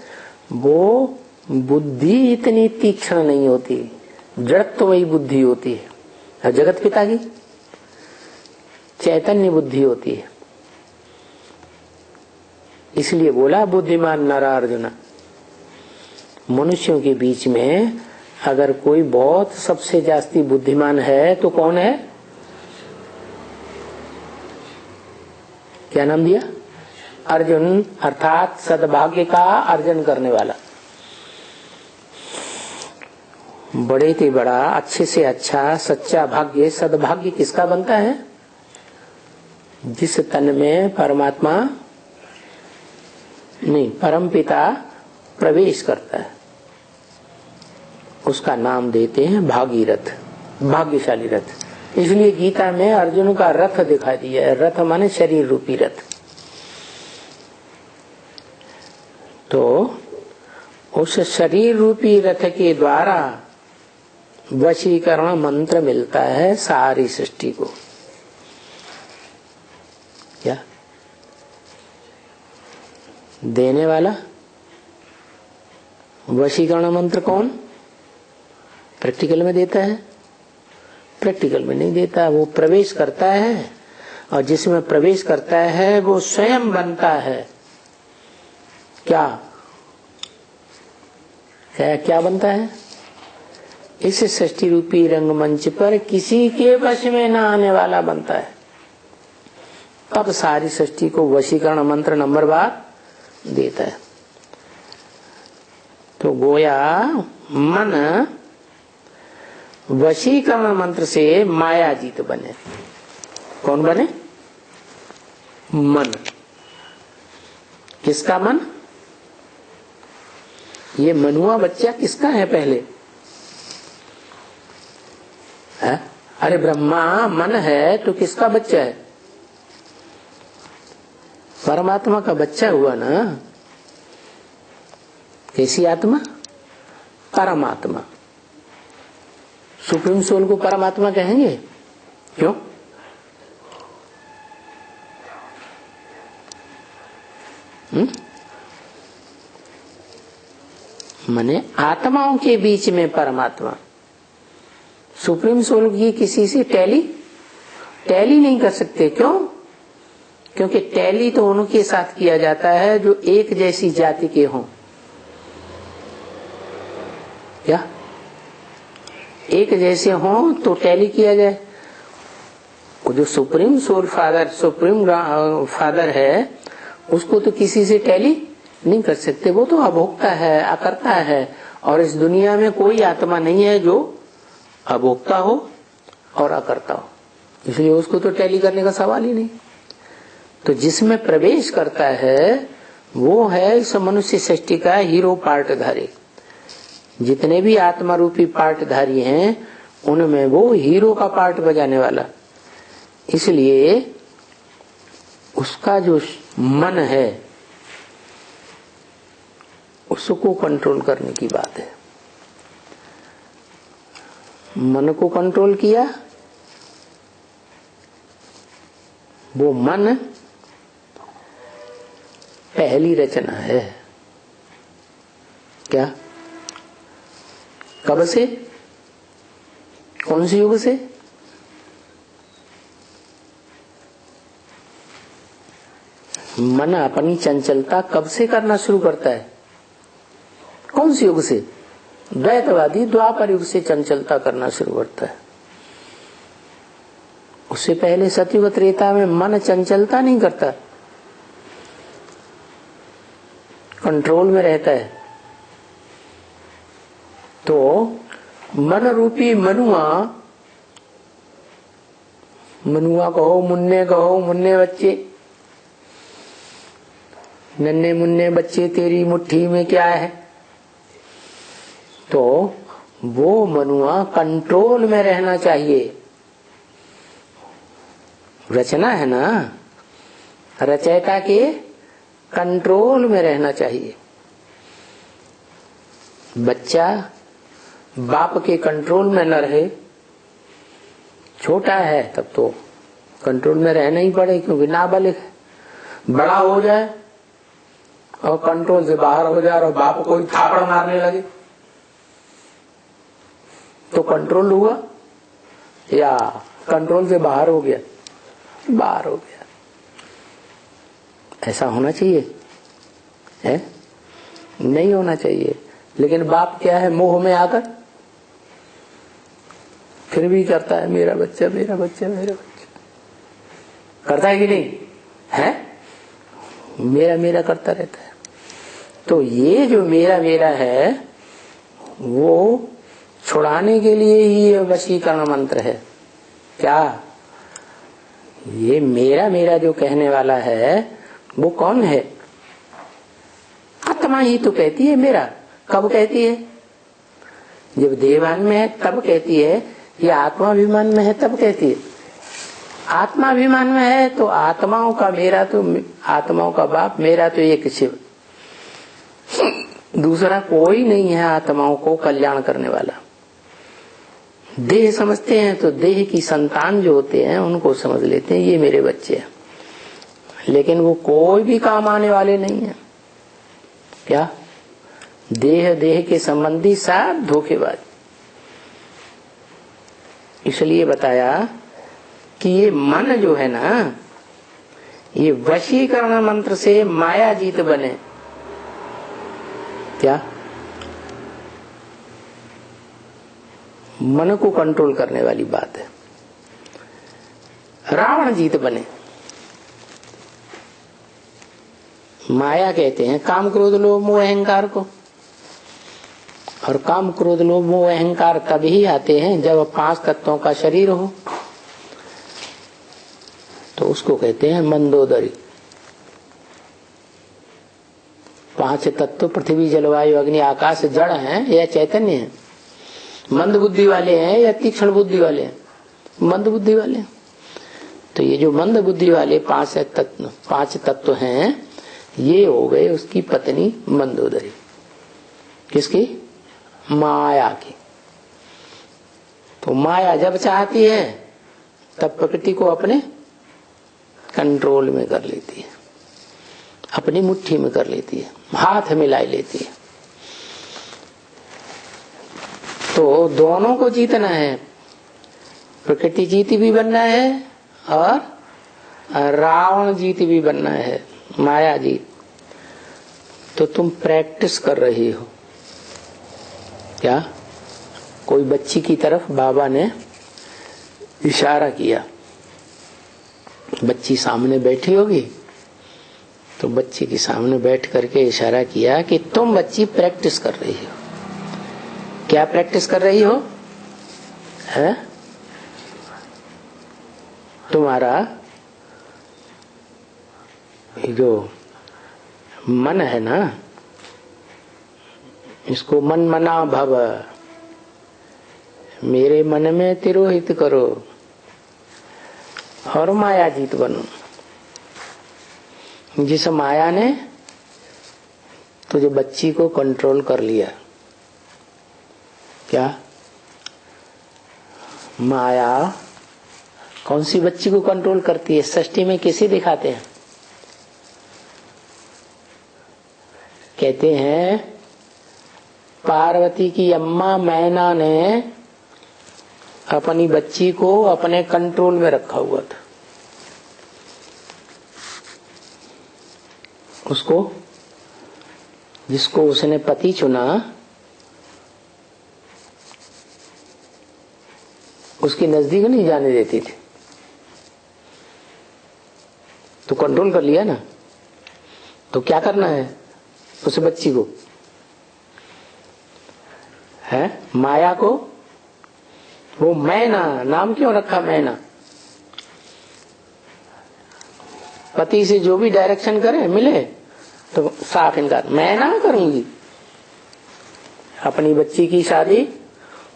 वो बुद्धि इतनी तीक्ष्ण नहीं होती, जड़त्वमयी बुद्धि होती है। और जगत पिता की चैतन्य बुद्धि होती है। इसलिए बोला बुद्धिमान नरार्जुन। मनुष्यों के बीच में अगर कोई बहुत सबसे जास्ती बुद्धिमान है तो कौन है? क्या नाम दिया? अर्जुन, अर्थात सद्भाग्य का अर्जन करने वाला। बड़े से बड़ा, अच्छे से अच्छा, सच्चा भाग्य, सद्भाग्य किसका बनता है? जिस तन में परमात्मा नहीं, परमपिता प्रवेश करता है, उसका नाम देते हैं भागीरथ, भाग्यशाली रथ। इसलिए गीता में अर्जुन का रथ दिखा दिया है। रथ माने शरीर रूपी रथ। तो उस शरीर रूपी रथ के द्वारा वशीकरण मंत्र मिलता है सारी सृष्टि को। क्या देने वाला? वशीकरण मंत्र कौन? प्रैक्टिकल में देता है? प्रैक्टिकल में नहीं देता, वो प्रवेश करता है। और जिसमें प्रवेश करता है वो स्वयं बनता है। क्या क्या क्या बनता है? इस सृष्टि रूपी रंगमंच पर किसी के वश में न आने वाला बनता है। तब सारी सृष्टि को वशीकरण मंत्र नंबर बार देता है। तो गोया मन वशीकरण मंत्र से मायाजीत बने। कौन बने? मन। किसका मन? ये मनुआ बच्चा किसका है? पहले अरे ब्रह्मा मन है तो किसका बच्चा है? परमात्मा का बच्चा हुआ ना। कैसी आत्मा? परमात्मा। सुप्रीम सोल को परमात्मा कहेंगे? क्यों? माने आत्माओं के बीच में परमात्मा। सुप्रीम सोल की किसी से टैली नहीं कर सकते। क्यों? क्योंकि टैली तो उनके साथ किया जाता है जो एक जैसी जाति के हों। क्या एक जैसे हों तो टैली किया जाए? वो जो supreme soul father, supreme father है, उसको तो किसी से टैली नहीं कर सकते। वो तो अभोक्ता है, अकर्ता है। और इस दुनिया में कोई आत्मा नहीं है जो अभोक्ता हो और अकर्ता हो, इसलिए उसको तो टैली करने का सवाल ही नहीं। तो जिसमें प्रवेश करता है वो है इस मनुष्य सृष्टि का हीरो पार्टधारी। जितने भी आत्मा रूपी पार्टधारी हैं उनमें वो हीरो का पार्ट बजाने वाला। इसलिए उसका जो मन है उसको कंट्रोल करने की बात है। मन को कंट्रोल किया, वो मन पहली रचना है। क्या? कब से? कौन से युग से? मन अपनी चंचलता कब से करना शुरू करता है? कौन से युग से? द्वैतवादी द्वापर युग से चंचलता करना शुरू करता है। उससे पहले सतयुग त्रेता में मन चंचलता नहीं करता, कंट्रोल में रहता है। तो मन रूपी मनुआ कहो, मुन्ने बच्चे, नन्हे मुन्ने बच्चे तेरी मुट्ठी में क्या है। तो वो मनुआ कंट्रोल में रहना चाहिए। रचना है ना, रचयिता के कंट्रोल में रहना चाहिए। बच्चा बाप के कंट्रोल में न रहे, छोटा है तब तो कंट्रोल में रहना ही पड़े, क्योंकि नाबालिग है। बड़ा हो जाए और कंट्रोल से बाहर हो जाए और बाप को ही थापड़ मारने लगे तो कंट्रोल हुआ या कंट्रोल से बाहर हो गया? बाहर हो गया। ऐसा होना चाहिए है? नहीं होना चाहिए। लेकिन बाप क्या है, मोह में आकर फिर भी करता है मेरा बच्चा मेरा बच्चा मेरा बच्चा। करता है कि नहीं है? मेरा मेरा करता रहता है। तो ये जो मेरा मेरा है वो छुड़ाने के लिए ही ये वशीकरण मंत्र है। क्या? ये मेरा मेरा जो कहने वाला है वो कौन है? आत्मा ही तो कहती है मेरा। कब कहती है? जब देवान में है तब कहती है, या आत्माभिमान में है तब कहती है। आत्माभिमान में है तो आत्माओं का मेरा, तो आत्माओं का बाप मेरा तो एक शिव, दूसरा कोई नहीं है आत्माओं को कल्याण करने वाला। देह समझते हैं तो देह की संतान जो होते हैं उनको समझ लेते हैं ये मेरे बच्चे हैं, लेकिन वो कोई भी काम आने वाले नहीं है। क्या? देह देह के संबंधी सब धोखेबाज। इसलिए बताया कि ये मन जो है ना, ये वशीकरण मंत्र से माया जीत बने। क्या? मन को कंट्रोल करने वाली बात है। रावण जीत बने। माया कहते हैं काम क्रोध लोभ मोह अहंकार को, और काम क्रोध लोभ मोह अहंकार तभी आते हैं जब 5 तत्वों का शरीर हो, तो उसको कहते हैं मंदोदरी। 5 तत्व पृथ्वी जलवायु अग्नि आकाश जड़ हैं या चैतन्य हैं? मंद बुद्धि वाले हैं या तीक्ष्ण बुद्धि वाले हैं? मंद बुद्धि वाले। तो ये जो मंद बुद्धि वाले पांच तत्व हैं, ये हो गए उसकी पत्नी मंदोदरी। किसकी? माया की। तो माया जब चाहती है तब प्रकृति को अपने कंट्रोल में कर लेती है, अपनी मुट्ठी में कर लेती है, हाथ मिला लेती है। तो दोनों को जीतना है, प्रकृति जीती भी बनना है और रावण जीती भी बनना है, माया जी। तो तुम प्रैक्टिस कर रही हो क्या? कोई बच्ची की तरफ बाबा ने इशारा किया, बच्ची सामने बैठी होगी, तो बच्ची के सामने बैठ करके इशारा किया कि तुम बच्ची प्रैक्टिस कर रही हो। क्या प्रैक्टिस कर रही हो? है तुम्हारा जो मन है ना, इसको मन मना भव, मेरे मन में तिरोहित करो और माया जीत बनो। जिस माया ने तुझे बच्ची को कंट्रोल कर लिया, क्या माया कौन सी बच्ची को कंट्रोल करती है? सृष्टि में किसे दिखाते हैं? कहते हैं पार्वती की अम्मा मैना ने अपनी बच्ची को अपने कंट्रोल में रखा हुआ था। उसको, जिसको उसने पति चुना, उसके नजदीक नहीं जाने देती थी। तो कंट्रोल कर लिया ना, तो क्या करना है उस बच्ची को? है माया को। वो मैना, नाम क्यों रखा मैना? पति से जो भी डायरेक्शन करे मिले तो साफ इनकार, मैं ना करूंगी। अपनी बच्ची की शादी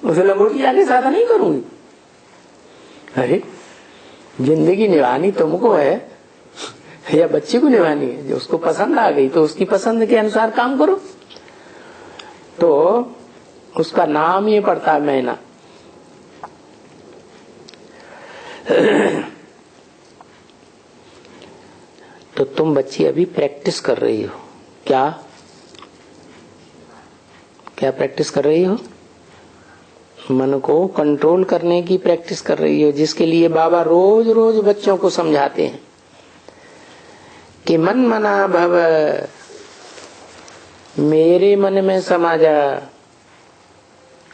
उस लंगोटिया के साथ नहीं करूंगी। अरे जिंदगी निभानी तुमको है या बच्ची को निभानी है? जो उसको पसंद आ गई तो उसकी पसंद के अनुसार काम करो। तो उसका नाम ये पड़ता है मैना। तो तुम बच्ची अभी प्रैक्टिस कर रही हो। क्या क्या प्रैक्टिस कर रही हो? मन को कंट्रोल करने की प्रैक्टिस कर रही हो, जिसके लिए बाबा रोज रोज बच्चों को समझाते हैं कि मन मना भव, मेरे मन में समा जा।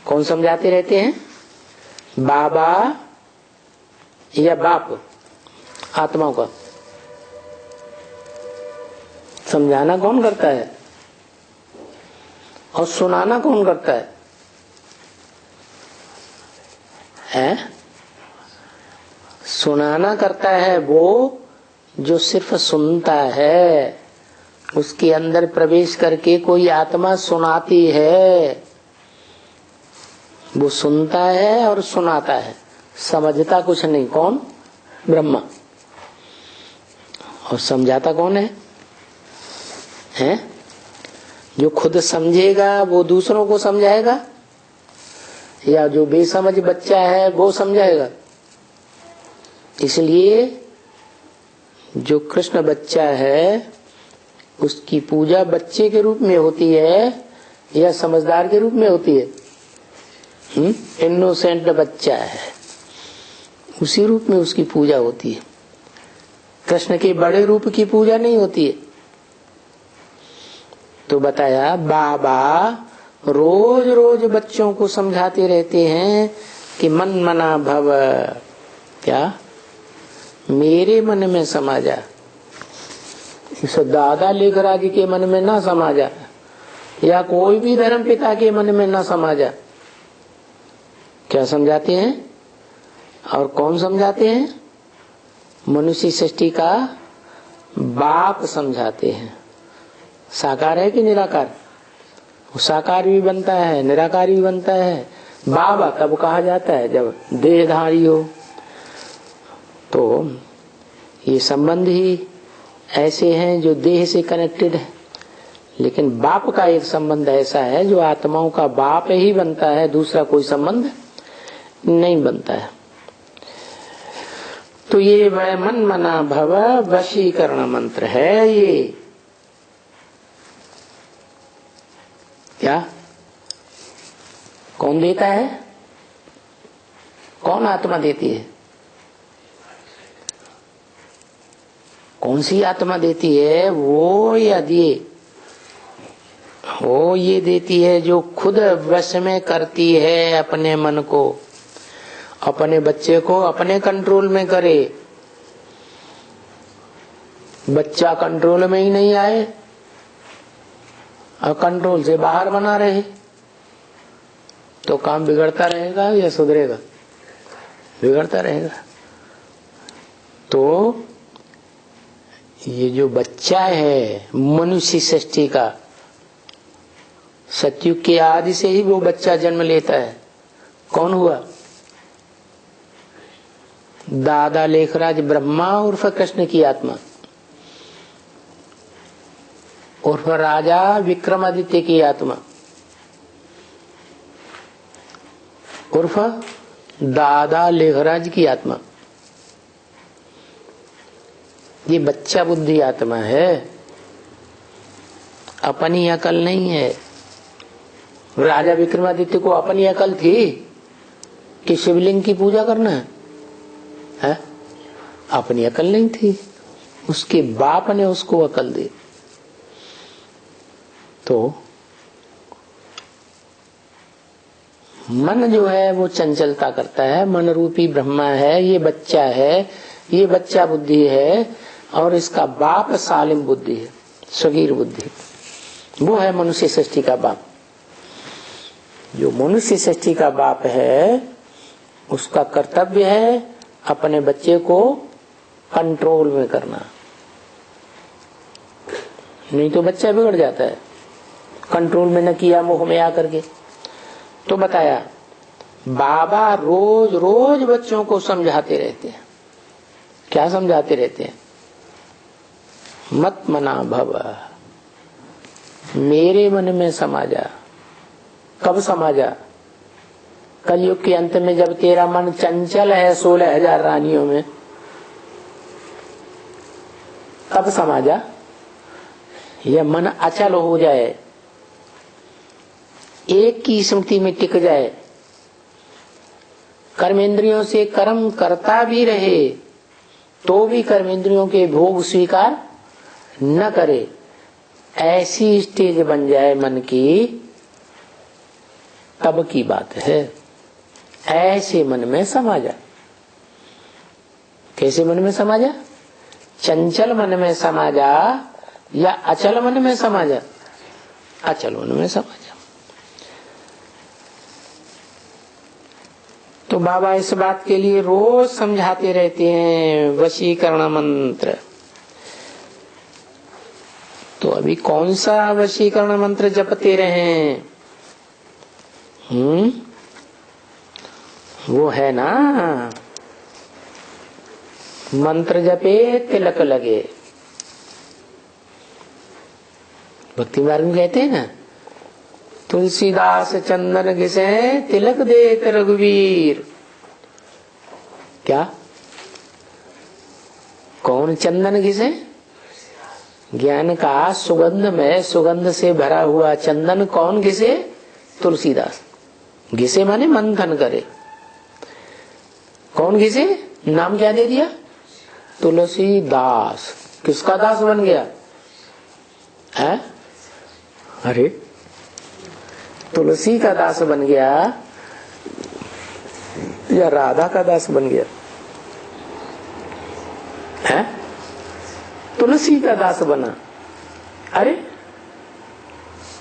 कौन समझाते रहते हैं? बाबा या बाप आत्माओं का। समझाना कौन करता है और सुनाना कौन करता है? सुनाना करता है वो जो सिर्फ सुनता है। उसके अंदर प्रवेश करके कोई आत्मा सुनाती है। वो सुनता है और सुनाता है, समझता कुछ नहीं। कौन? ब्रह्मा। और समझाता कौन है? जो खुद समझेगा वो दूसरों को समझाएगा, या जो बेसमझ बच्चा है वो समझाएगा? इसलिए जो कृष्ण बच्चा है उसकी पूजा बच्चे के रूप में होती है या समझदार के रूप में होती है? इनोसेंट बच्चा है, उसी रूप में उसकी पूजा होती है। कृष्ण के बड़े रूप की पूजा नहीं होती है। तो बताया बाबा रोज रोज बच्चों को समझाते रहते हैं कि मन मना भव, क्या मेरे मन में समा जा। इस दादा लेकर आदि के मन में ना समा जा, या कोई भी धर्म पिता के मन में ना समा जा। क्या समझाते हैं और कौन समझाते हैं? मनुष्य सृष्टि का बाप समझाते हैं। साकार है कि निराकार? साकार भी बनता है, निराकार भी बनता है। बाबा तब कहा जाता है जब देहधारी हो, तो ये संबंध ही ऐसे हैं जो देह से कनेक्टेड है, लेकिन बाप का एक संबंध ऐसा है जो आत्माओं का बाप ही बनता है, दूसरा कोई संबंध नहीं बनता है। तो ये मन मना भव वशीकरण मंत्र है। ये क्या कौन देता है? कौन आत्मा देती है? कौन सी आत्मा देती है? वो या दिए? वो ये देती है जो खुद वश में करती है अपने मन को, अपने बच्चे को अपने कंट्रोल में करे। बच्चा कंट्रोल में ही नहीं आए और कंट्रोल से बाहर बना रहे तो काम बिगड़ता रहेगा या सुधरेगा? बिगड़ता रहेगा। तो ये जो बच्चा है मनुष्य सृष्टि का, सतयुग के आदि से ही वो बच्चा जन्म लेता है। कौन हुआ? दादा लेखराज ब्रह्मा उर्फ कृष्ण की आत्मा, उर्फ राजा विक्रमादित्य की आत्मा, उर्फ दादा लेखराज की आत्मा। ये बच्चा बुद्धि आत्मा है, अपनी अकल नहीं है। राजा विक्रमादित्य को अपनी अकल थी कि शिवलिंग की पूजा करना है? अपनी अकल नहीं थी, उसके बाप ने उसको अकल दी। तो मन जो है वो चंचलता करता है, मन रूपी ब्रह्मा है, ये बच्चा है, ये बच्चा बुद्धि है, और इसका बाप सालिम बुद्धि है, सगीर बुद्धि। वो है मनुष्य सृष्टि का बाप। जो मनुष्य सृष्टि का बाप है उसका कर्तव्य है अपने बच्चे को कंट्रोल में करना, नहीं तो बच्चा बिगड़ जाता है। कंट्रोल में न किया मोह में आकर के। तो बताया बाबा रोज रोज बच्चों को समझाते रहते हैं। क्या समझाते रहते हैं? मत मना भव, मेरे मन में समा जा। कब समा जा? कलयुग के अंत में, जब तेरा मन चंचल है 16,000 रानियों में, तब समा जा। यह मन अचल हो जाए, एक की स्मृति में टिक जाए, कर्मेंद्रियों से कर्म करता भी रहे तो भी कर्मेंद्रियों के भोग स्वीकार न करे, ऐसी स्टेज बन जाए मन की, तब की बात है। ऐसे मन में समा जा। कैसे मन में समा जा? चंचल मन में समा जा या अचल मन में समा जा? अचल मन में समा जा। तो बाबा इस बात के लिए रोज समझाते रहते हैं वशीकरण मंत्र। तो अभी कौन सा वशीकरण मंत्र जपते रहे? वो है ना, मंत्र जपे तिलक लगे। भक्ति मार्ग में कहते हैं ना, तुलसीदास चंदन घिसे तिलक देत रघुवीर। क्या? कौन चंदन घिसे? ज्ञान का सुगंध में, सुगंध से भरा हुआ चंदन कौन घिसे? तुलसीदास। घिसे माने मंथन करे। कौन घिसे? नाम क्या दे दिया? तुलसीदास। किसका दास बन गया है? अरे तुलसी का दास बन गया या राधा का दास बन गया है? तुलसी का दास बना। अरे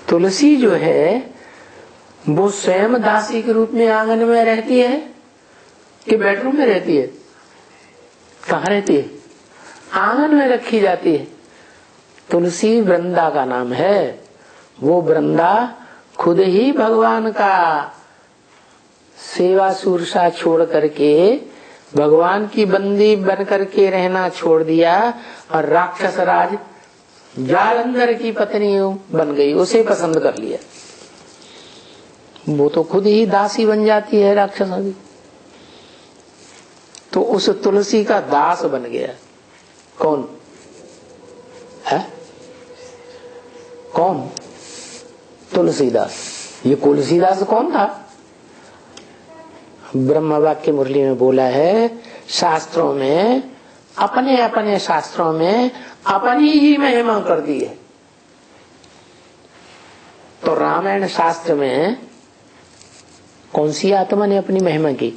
तुलसी जो है वो स्वयं दासी के रूप में आंगन में रहती है कि बेडरूम में रहती है? कहाँ रहती है? आंगन में रखी जाती है। तुलसी वृंदा का नाम है। वो वृंदा खुद ही भगवान का सेवा सुरसा छोड़ करके भगवान की बंदी बन करके रहना छोड़ दिया और राक्षस राज जालंधर की पत्नी बन गई, उसे पसंद कर लिया। वो तो खुद ही दासी बन जाती है राक्षसों की, तो उस तुलसी का दास बन गया। कौन है? कौन? तुलसीदास। ये तुलसीदास कौन था? ब्रह्म वाक्य मुरली में बोला है, शास्त्रों में अपने अपने शास्त्रों में अपनी ही महिमा कर दी है। तो रामायण शास्त्र में कौन सी आत्मा ने अपनी महिमा की?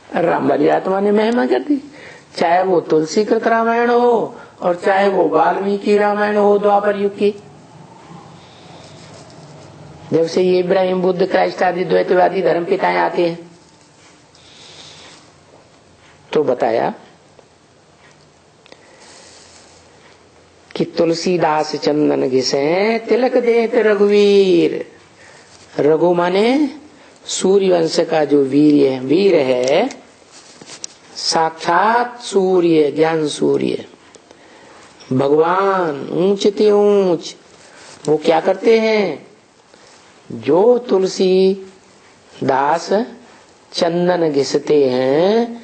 राम वाली आत्मा ने महिमा कर दी। चाहे वो तुलसीकृत रामायण हो और चाहे वो वाल्मीकि रामायण हो द्वापर युग की। जब से ये इब्राहिम, बुद्ध, क्राइस्ट आदि द्वैतवादी धर्म पिताएं आते हैं तो बताया कि तुलसीदास चंदन घिसे तिलक देत रघुवीर। रघु माने सूर्य वंश का जो वीर है, साक्षात सूर्य, ज्ञान सूर्य भगवान, ऊंच ते ऊंच। वो क्या करते हैं? जो तुलसी दास चंदन घिसते हैं,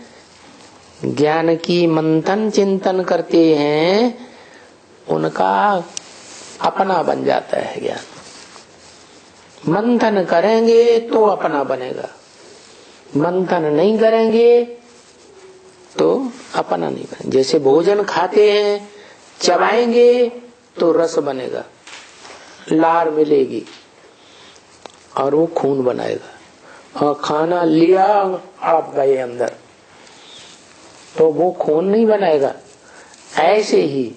ज्ञान की मंथन चिंतन करते हैं, उनका अपना बन जाता है ज्ञान। मंथन करेंगे तो अपना बनेगा, मंथन नहीं करेंगे तो अपना नहीं बनेगा। जैसे भोजन खाते हैं, चबाएंगे तो रस बनेगा, लार मिलेगी और वो खून बनाएगा। और खाना लिया आप गए अंदर तो वो खून नहीं बनाएगा। ऐसे ही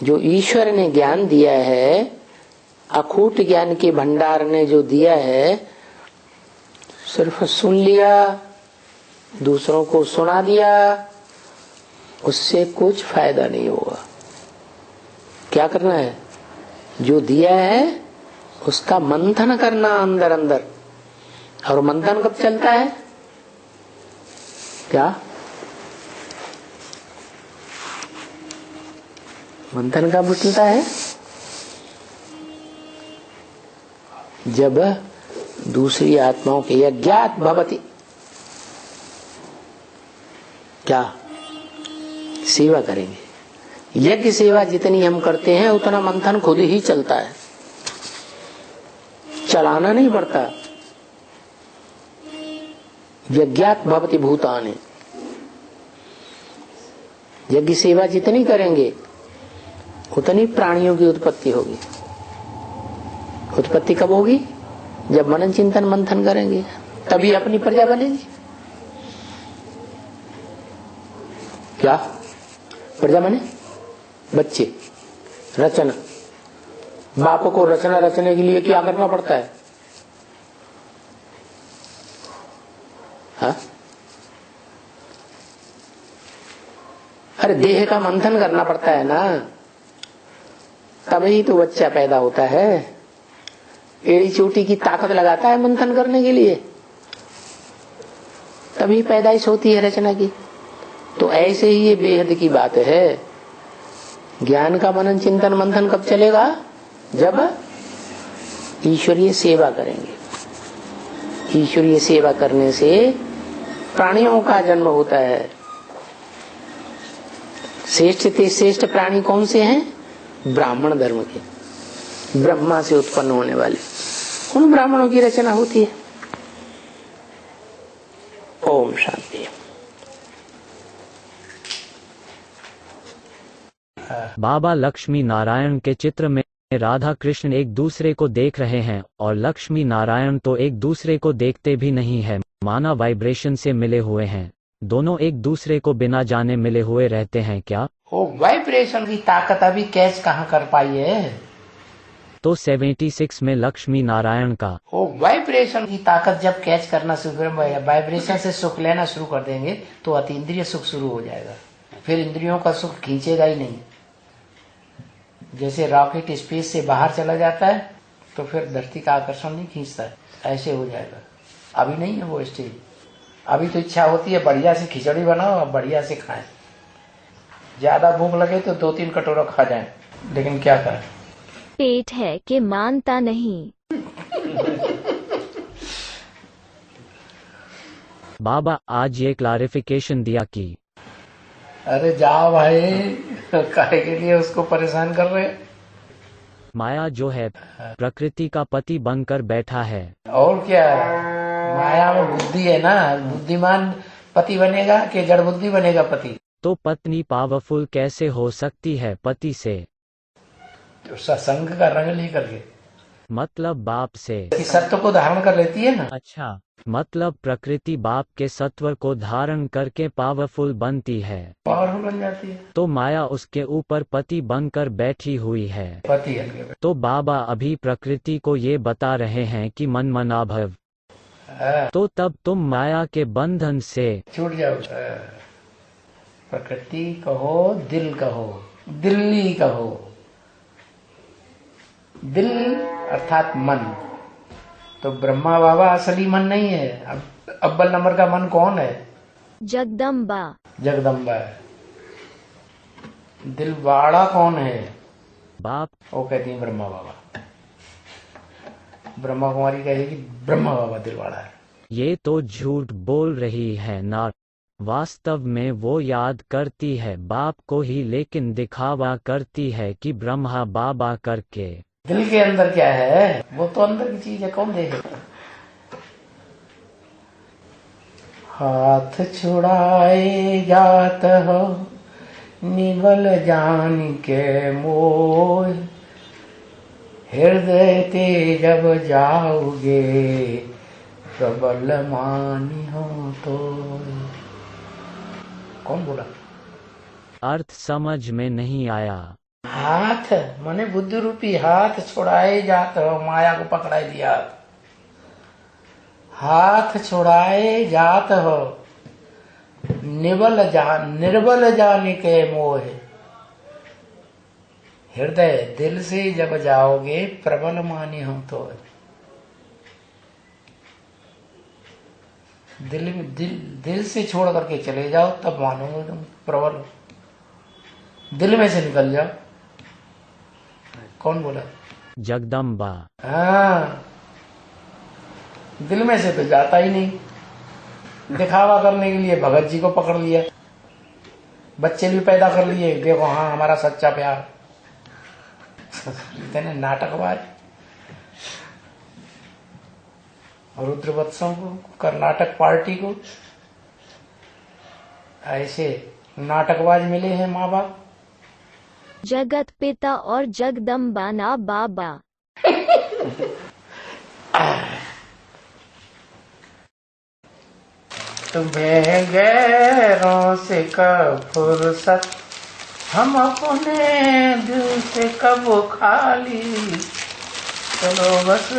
जो ईश्वर ने ज्ञान दिया है, अखूट ज्ञान के भंडार ने जो दिया है, सिर्फ सुन लिया, दूसरों को सुना दिया, उससे कुछ फायदा नहीं होगा। क्या करना है? जो दिया है उसका मंथन करना अंदर अंदर। और मंथन कब चलता है? क्या मंथन कब चलता है? जब दूसरी आत्माओं के यज्ञात भवति, क्या सेवा करेंगे। यज्ञ सेवा जितनी हम करते हैं उतना मंथन खुद ही चलता है, चलाना नहीं पड़ता। यज्ञात भवति भूतानि, यज्ञ सेवा जितनी करेंगे उतनी प्राणियों की उत्पत्ति होगी। उत्पत्ति कब होगी? जब मनन चिंतन मंथन करेंगे, तभी अपनी प्रजा बनेगी। क्या प्रजा बने? बच्चे, रचना। बाप को रचना रचने के लिए क्या करना पड़ता है? हा? अरे देह का मंथन करना पड़ता है ना, तभी तो बच्चा पैदा होता है। एड़ी चोटी की ताकत लगाता है मंथन करने के लिए, तभी पैदाइश होती है रचना की। तो ऐसे ही ये बेहद की बात है। ज्ञान का मनन चिंतन मंथन कब चलेगा? जब ईश्वरीय सेवा करेंगे। ईश्वरीय सेवा करने से प्राणियों का जन्म होता है। श्रेष्ठ से श्रेष्ठ प्राणी कौन से हैं? ब्राह्मण धर्म के, ब्रह्मा से उत्पन्न होने वाले, उन ब्राह्मणों की रचना होती है। ओम शांति। बाबा लक्ष्मी नारायण के चित्र में राधा कृष्ण एक दूसरे को देख रहे हैं और लक्ष्मी नारायण तो एक दूसरे को देखते भी नहीं है, माना वाइब्रेशन से मिले हुए हैं। दोनों एक दूसरे को बिना जाने मिले हुए रहते हैं क्या? वो वाइब्रेशन की ताकत अभी कैच कहाँ कर पाई है? तो 76 में लक्ष्मी नारायण का वो वाइब्रेशन की ताकत जब कैच करना शुरू करें, वाइब्रेशन से सुख लेना शुरू कर देंगे तो अतीन्द्रिय सुख शुरू हो जाएगा। फिर इंद्रियों का सुख खींचेगा ही नहीं। जैसे रॉकेट स्पेस से बाहर चला जाता है तो फिर धरती का आकर्षण नहीं खींचता है, ऐसे हो जाएगा। अभी नहीं है वो स्टेज। अभी तो इच्छा होती है बढ़िया से खिचड़ी बनाओ और बढ़िया से खाएं, ज्यादा भूख लगे तो 2-3 कटोरा खा जाएं, लेकिन क्या करें, पेट है कि मानता नहीं। बाबा आज ये क्लैरिफिकेशन दिया कि अरे जाओ भाई, काहे के लिए उसको परेशान कर रहे। माया जो है प्रकृति का पति बनकर बैठा है। और क्या, माया में बुद्धि है ना, बुद्धिमान पति बनेगा कि जड़ बुद्धि बनेगा पति। तो पत्नी पावरफुल कैसे हो सकती है पति से? तो सत्संग का रंग लेकर के, मतलब बाप से। कि सत्व को धारण कर लेती है ना। अच्छा, मतलब प्रकृति बाप के सत्व को धारण करके पावरफुल बनती है, पावरफुल बन जाती है, तो तो माया उसके ऊपर पति बनकर बैठी हुई है। पति है। तो बाबा अभी प्रकृति को ये बता रहे हैं कि मन मना भव, तो तब तुम माया के बंधन से छूट जाओ। प्रकृति कहो, दिल कहो, दिल्ली कहो, दिल अर्थात मन। तो ब्रह्मा बाबा असली मन नहीं है। अब अव्वल नंबर का मन कौन है? जगदम्बा। जगदम्बा है। दिलवाड़ा कौन है? बाप। वो कहती है ब्रह्मा बाबा। ब्रह्मा कुमारी कहेगी ब्रह्मा बाबा दिलवाड़ा है। ये तो झूठ बोल रही है ना, वास्तव में वो याद करती है बाप को ही, लेकिन दिखावा करती है कि ब्रह्मा बाबा करके। दिल के अंदर क्या है, वो तो अंदर की चीज है, कौन देखेगा। हाथ छुड़ाए जात हो निगल जान के मोह, हृदय ते जब जाओगे प्रबल मानी हो तो। कौन बोला? अर्थ समझ में नहीं आया। हाथ माने बुद्धि रूपी हाथ छुड़ाए जात हो, माया को पकड़ाई दिया। हाथ छुड़ाए जात हो निर्बल जाने के मोह, हृदय दिल से जब जाओगे प्रबल माने हो तो। दिल से छोड़ करके चले जाओ तब मानोगे तुम प्रबल। दिल में से निकल जाओ। कौन बोला? जगदम्बा। हाँ, दिल में से तो जाता ही नहीं। दिखावा करने के लिए भगत जी को पकड़ लिया, बच्चे भी पैदा कर लिए, देखो हाँ हमारा सच्चा प्यार। इतने नाटकबाज। रुद्रवत्सों को, कर्नाटक पार्टी को ऐसे नाटकबाज मिले हैं माँ बाप। जगत पिता और जगदम्बा ना बाबा। तुम्हें गैरों से कब फुर्सत, हम अपने दिल से कब खाली। चलो बस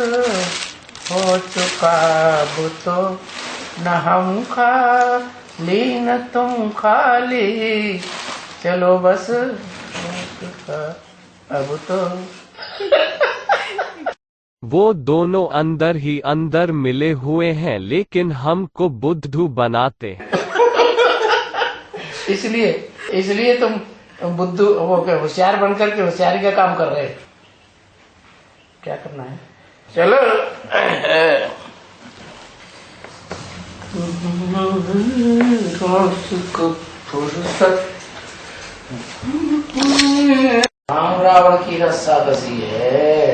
हो चुका अब तो, न हम खाली न तुम खाली। चलो बस हो चुका अब तो। वो दोनों अंदर ही अंदर मिले हुए हैं, लेकिन हमको बुद्धू बनाते हैं। इसलिए तुम बुद्धू वो होशियार बनकर के होशियारी का काम कर रहे हो। क्या करना है? चलो राम रावण की रस्सा कसी है।